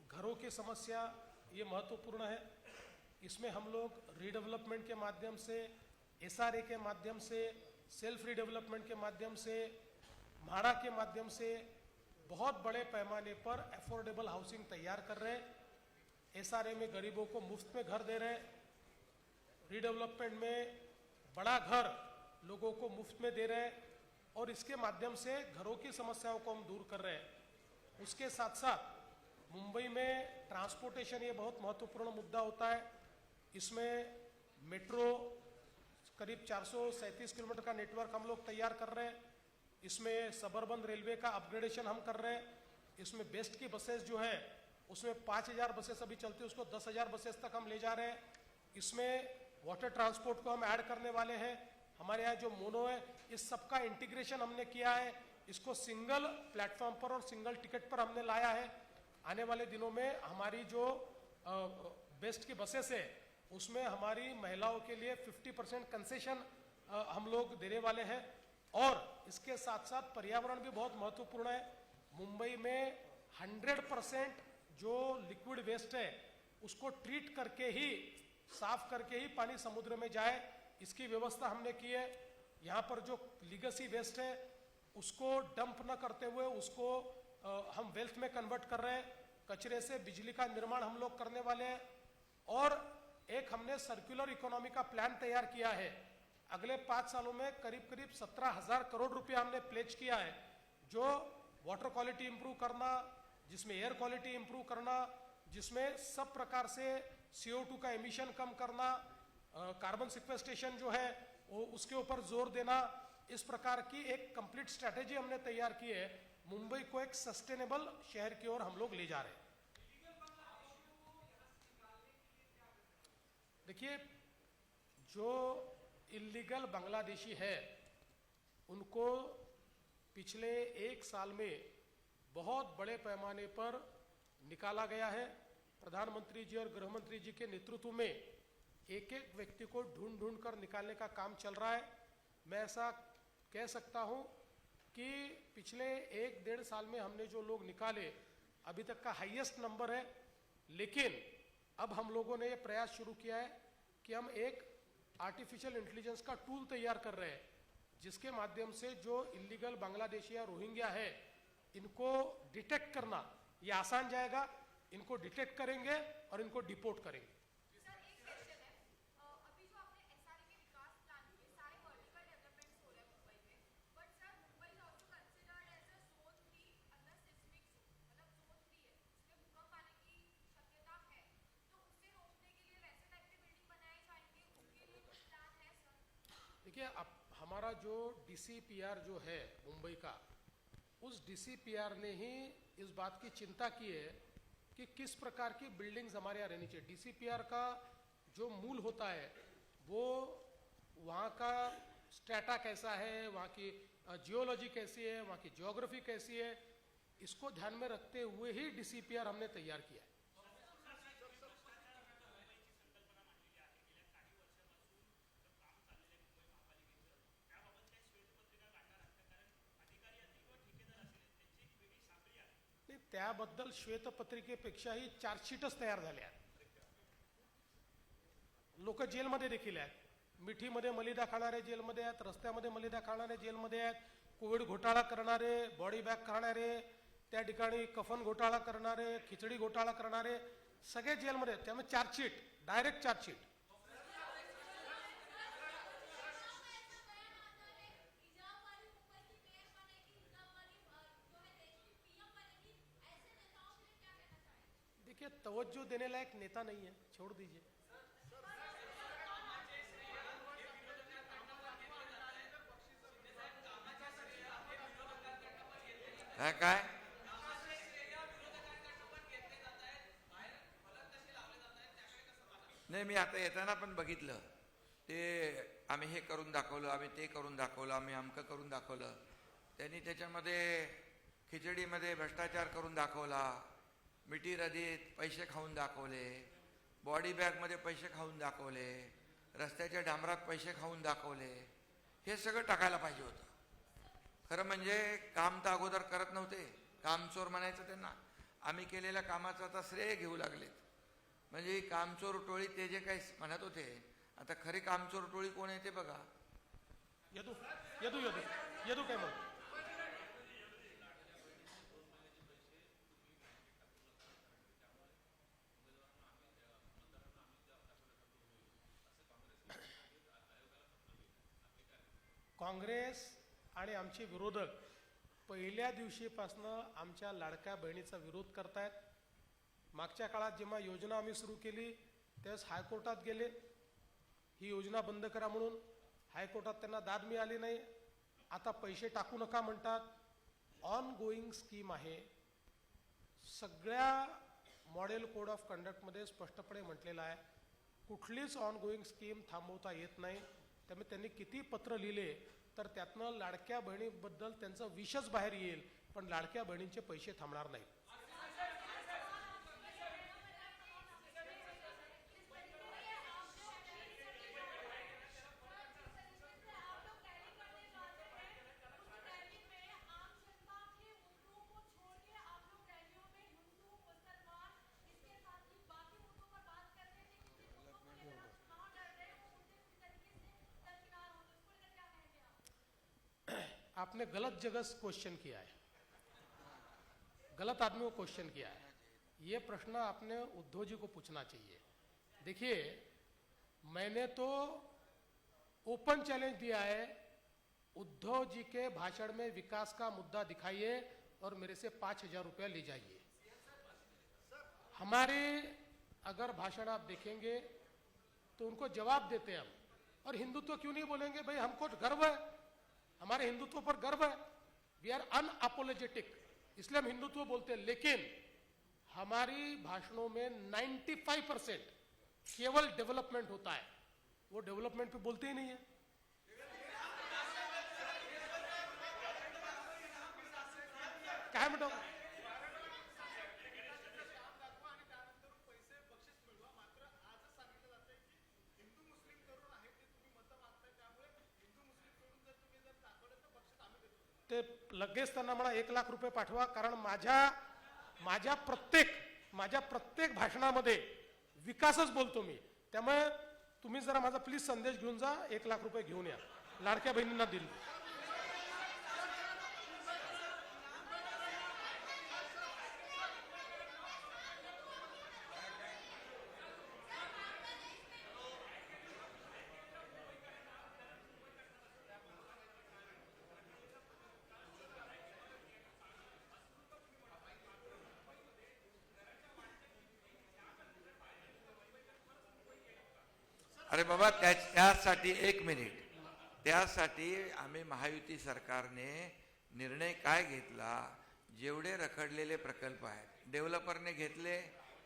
घरों की समस्या ये महत्वपूर्ण है। इसमें हम लोग रीडेवलपमेंट के माध्यम से, एसआरए के माध्यम से, सेल्फ रीडेवलपमेंट के माध्यम से, म्हाड़ा के माध्यम से बहुत बड़े पैमाने पर अफोर्डेबल हाउसिंग तैयार कर रहे हैं। एसआरए में गरीबों को मुफ्त में घर दे रहे हैं, रीडेवलपमेंट में बड़ा घर लोगों को मुफ्त में दे रहे हैं, और इसके माध्यम से घरों की समस्याओं को हम दूर कर रहे हैं। उसके साथ साथ मुंबई में ट्रांसपोर्टेशन ये बहुत महत्वपूर्ण मुद्दा होता है। इसमें मेट्रो करीब 437 किलोमीटर का नेटवर्क हम लोग तैयार कर रहे हैं। इसमें सबअर्बन रेलवे का अपग्रेडेशन हम कर रहे हैं। इसमें बेस्ट की बसेस जो है, उसमें 5000 बसेस अभी चलती है, उसको 10,000 बसेस तक हम ले जा रहे हैं। इसमें वाटर ट्रांसपोर्ट को हम ऐड करने वाले हैं। हमारे यहाँ जो मोनो है, इस सब का इंटीग्रेशन हमने किया है। इसको सिंगल प्लेटफॉर्म पर और सिंगल टिकट पर हमने लाया है। आने वाले दिनों में हमारी जो बेस्ट की बसेस है, उसमें हमारी महिलाओं के लिए 50% कंसेशन हम लोग देने वाले हैं। और इसके साथ साथ पर्यावरण भी बहुत महत्वपूर्ण है। मुंबई में 100% जो लिक्विड वेस्ट है, उसको ट्रीट करके ही, साफ करके ही पानी समुद्र में जाए, इसकी व्यवस्था हमने की है। यहाँ पर जो लीगेसी वेस्ट है, उसको डंप न करते हुए उसको हम वेल्थ में कन्वर्ट कर रहे हैं। कचरे से बिजली का निर्माण हम लोग करने वाले हैं। और एक हमने सर्कुलर इकोनॉमी का प्लान तैयार किया है। अगले 5 सालों में करीब करीब 17,000 करोड़ रुपया हमने प्लेज किया है, जो वाटर क्वालिटी इंप्रूव करना, जिसमें एयर क्वालिटी इंप्रूव करना, जिसमें सब प्रकार से CO2 का एमिशन कम करना, कार्बन सिक्वेस्ट्रेशन जो है वो उसके ऊपर जोर देना, इस प्रकार की एक कंप्लीट स्ट्रैटेजी हमने तैयार की है। मुंबई को एक सस्टेनेबल शहर की ओर हम लोग ले जा रहे हैं। देखिए, जो इल्लीगल बांग्लादेशी है, उनको पिछले 1 साल में बहुत बड़े पैमाने पर निकाला गया है। प्रधानमंत्री जी और गृह मंत्री जी के नेतृत्व में एक एक व्यक्ति को ढूंढ ढूंढ कर निकालने का काम चल रहा है। मैं ऐसा कह सकता हूं कि पिछले 1-1.5 साल में हमने जो लोग निकाले, अभी तक का हाईएस्ट नंबर है। लेकिन अब हम लोगों ने ये प्रयास शुरू किया है कि हम एक आर्टिफिशियल इंटेलिजेंस का टूल तैयार कर रहे हैं, जिसके माध्यम से जो इल्लीगल बांग्लादेशी या रोहिंग्या है, इनको डिटेक्ट करना ये आसान जाएगा। इनको डिटेक्ट करेंगे और इनको डिपोर्ट करेंगे। देखिए, अब हमारा जो DCPR जो है मुंबई का, उस DCPR ने ही इस बात की चिंता की है कि किस प्रकार की बिल्डिंग्स हमारे यहाँ रहनी चाहिए। DCPR का जो मूल होता है, वो वहाँ का स्ट्रेटा कैसा है, वहाँ की जियोलॉजी कैसी है, वहाँ की ज्योग्राफी कैसी है, इसको ध्यान में रखते हुए ही DCPR हमने तैयार किया है। त्याबद्दल श्वेतपत्रिकेपेक्षा ही चार्जशीटच तयार झाले आहेत। लोक जेलमध्ये देखील आहेत, मिठीमध्ये मलिदा खाणारे जेलमध्ये आहेत, रस्त्यामध्ये मलिदा खाणारे जेलमध्ये आहेत, कोविड घोटाळा करणारे, बॉडी बॅग खाणारे, त्या ठिकाणी कफन घोटाळा करणारे, खिचडी घोटाळा करणारे सगळे जेलमध्ये आहेत। त्यामुळे चार्जशीट, डायरेक्ट चार्जशीट। देखिए तवज्जो देने लायक नेता नहीं है, छोड़ दीजिए। काय नाही, मी आता येताना पण बघितलं ते, आम्ही हे करून दाखवलं, आम्ही ते करून दाखवलं, आम्ही अमकं करून दाखवलं. त्यांनी त्याच्यामध्ये खिचडीमध्ये भ्रष्टाचार करून दाखवला, मिठी रदीत पैसे खाऊन दाखवले, बॉडी बॅगमध्ये पैसे खाऊन दाखवले, रस्त्याच्या डांबरात पैसे खाऊन दाखवले. हे सगळं टाकायला पाहिजे होतं. खरं म्हणजे काम तर अगोदर करत नव्हते, कामचोर म्हणायचं त्यांना. आम्ही केलेल्या कामाचं आता श्रेय घेऊ लागलेत. म्हणजे ही कामचोर टोळी ते जे काही म्हणत होते, आता खरी कामचोर टोळी कोण आहे ते बघा. यदू यदू यदू यदू काय मग? काँग्रेस आणि आमचे विरोधक पहिल्या दिवशीपासनं आमच्या लाडक्या बहिणीचा विरोध करतायत. मागच्या काळात जेव्हा योजना आम्ही सुरू केली त्यावेळेस हायकोर्टात गेले, ही योजना बंद करा म्हणून. हायकोर्टात त्यांना दाद मिळाली नाही. आता पैसे टाकू नका म्हणतात. ऑन गोईंग स्कीम आहे. सगळ्या मॉडेल कोड ऑफ कंडक्टमध्ये स्पष्टपणे म्हटलेलं आहे कुठलीच ऑन गोईंग स्कीम थांबवता येत नाही. त्यामुळे त्यांनी किती पत्र लिहिले तर त्यातनं लाडक्या बहिणीबद्दल त्यांचं विषच बाहेर येईल, पण लाडक्या बहिणींचे पैसे थांबणार नाहीत. आपने गलत जगह क्वेश्चन किया है, गलत आदमी को क्वेश्चन किया है. ये प्रश्न आपने उद्धव जी को पूछना चाहिए. देखिए, मैंने तो ओपन चैलेंज दिया है, उद्धव जी के भाषण में विकास का मुद्दा दिखाइए और मेरे से 5,000 रुपया ले जाइए. हमारे अगर भाषण आप देखेंगे तो उनको जवाब देते हैं हम. और हिंदुत्व क्यों नहीं बोलेंगे? भाई हमको गर्व है, हमारे हिंदुत्व पर गर्व है. वी आर अनअपोलोजेटिक, इसलिए हम हिंदुत्व बोलते हैं. लेकिन हमारी भाषणों में 95% केवल डेवलपमेंट होता है. वो डेवलपमेंट पे बोलते ही नहीं है. काय म्हणतो? ते लगेच त्यांना म्हणा 1 लाख रुपये पाठवा, कारण माझ्या प्रत्येक भाषणामध्ये विकासच बोलतो मी. त्यामुळे तुम्ही जरा माझा प्लीज संदेश घेऊन जा, 1 लाख रुपये घेऊन या, लाडक्या बहिणींना दिल. अरे बाबा, त्यासाठी 1 मिनिट, त्यासाठी आम्ही महायुती सरकारने निर्णय काय घेतला, जेवढे रखडलेले प्रकल्प आहेत डेव्हलपरने घेतले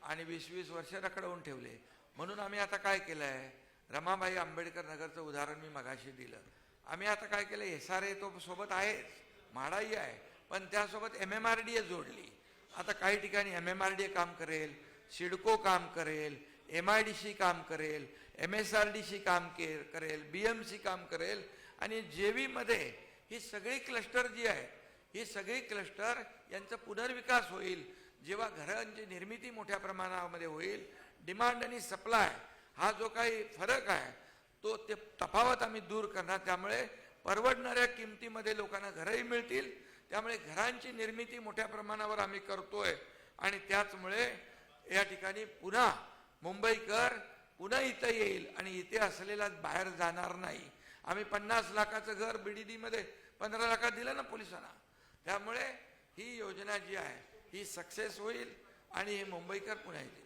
आणि 20-20 वर्ष रखडवून ठेवले. म्हणून आम्ही आता काय केलं आहे, रमाबाई आंबेडकर नगरचं उदाहरण मी मगाशी दिलं. आम्ही आता काय केलं, SRA तो सोबत आहेच, म्हाडाही आहे, पण त्यासोबत MMRDA जोडली. आता काही ठिकाणी MMRDA काम करेल, सिडको काम करेल, MIDC काम करेल, MSRDC काम करेल, BMC काम करेल, आणि JV मध्ये ही सगळी क्लस्टर जी आहे, ही सगळी क्लस्टर यांचा पुनर्विकास होईल. जेव्हा घरांची निर्मिती मोठ्या प्रमाणामध्ये होईल, डिमांड आणि सप्लाय हा जो काही फरक आहे तो ते तफावत आम्ही दूर करणार. त्यामुळे परवडणाऱ्या किमतीमध्ये लोकांना घरही मिळतील. त्यामुळे घरांची निर्मिती मोठ्या प्रमाणावर आम्ही करतोय आणि त्याचमुळे या ठिकाणी पुन्हा मुंबईकर पुन्हा इथं येईल आणि इथे असलेला बाहेर जाणार नाही. आम्ही 50 लाखाचं घर BDD मध्ये 15 लाखात दिलं ना पोलिसांना. त्यामुळे ही योजना जी आहे ही सक्सेस होईल आणि हे मुंबईकर पुन्हा येतील.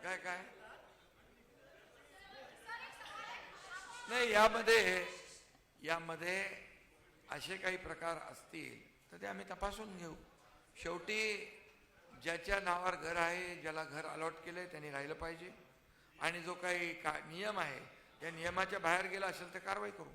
काय काय नाही, यामध्ये असे काही प्रकार असतील तर ते आम्ही तपासून घेऊ. शेवटी ज्याच्या नावावर घर आहे, ज्याला घर अलॉट केलंय त्यांनी राहिलं पाहिजे, आणि जो काही नियम आहे त्या नियमाच्या बाहेर गेला असेल तर कारवाई करू.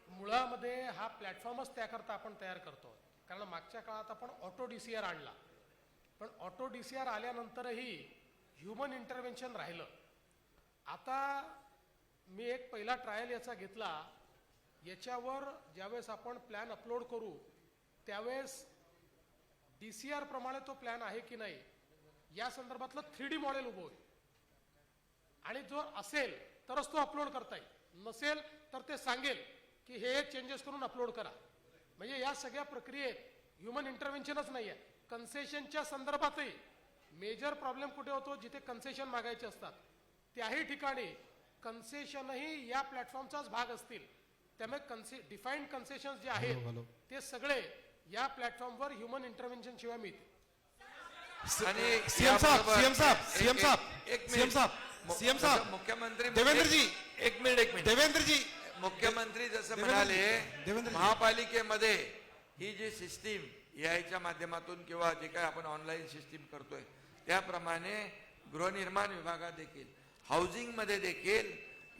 मुळामध्ये हा प्लॅटफॉर्मच त्याकरता आपण तयार करतो. कारण मागच्या काळात आपण ऑटो DCR आणला, पण ऑटो DCR आल्यानंतरही ह्युमन इंटरव्हेन्शन राहिलं. आता मी एक पहिला ट्रायल याचा घेतला. याच्यावर ज्यावेळेस आपण प्लॅन अपलोड करू त्यावेळेस DCR प्रमाणे तो प्लॅन आहे की नाही या संदर्भातलं 3D मॉडेल उभं होईल, आणि जो असेल तरच तो अपलोड करता येईल, नसेल तर ते सांगेल की हे चेंजेस करून अपलोड करा. म्हणजे या सगळ्या प्रक्रियेत ह्युमन इंटरव्हेन्शनच नाही आहे. कन्सेशनच्या संदर्भातही मेजर प्रॉब्लेम कुठे होतो, जिथे कन्सेशन मागायचे असतात त्याही ठिकाणी कन्सेशनही या प्लॅटफॉर्मचाच भाग असतील. त्यामुळे डिफाईन्ड कन्सेशन जे आहेत ते सगळे या प्लॅटफॉर्मवर ह्युमन इंटरव्हेन्शन शिवाय मिळते. आणि सीएम साहब मुख्यमंत्री देवेंद्रजी एक मिनिट देवेंद्रजी मुख्यमंत्री जसं म्हणाले, महापालिकेमध्ये ही जी सिस्टीम याच्या माध्यमातून किंवा जे काही आपण ऑनलाईन सिस्टीम करतोय त्याप्रमाणे गृहनिर्माण विभागात देखील, हाऊसिंग मध्ये देखील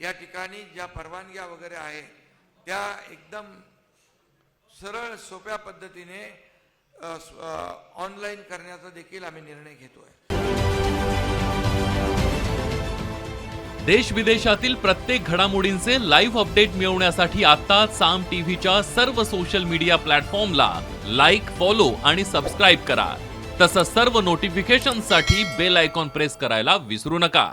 या ठिकाणी ज्या परवानग्या वगैरे आहे त्या एकदम सरळ सोप्या पद्धतीने ऑनलाईन करण्याचा देखील आम्ही निर्णय घेतोय. देश विदेशातील प्रत्येक घडामोडींचे लाईव्ह अपडेट मिळवण्यासाठी आता साम टीव्हीच्या सर्व सोशल मीडिया प्लॅटफॉर्मला लाईक, फॉलो आणि सबस्क्राईब करा. तसंच सर्व नोटिफिकेशनसाठी बेल आयकॉन प्रेस करायला विसरू नका.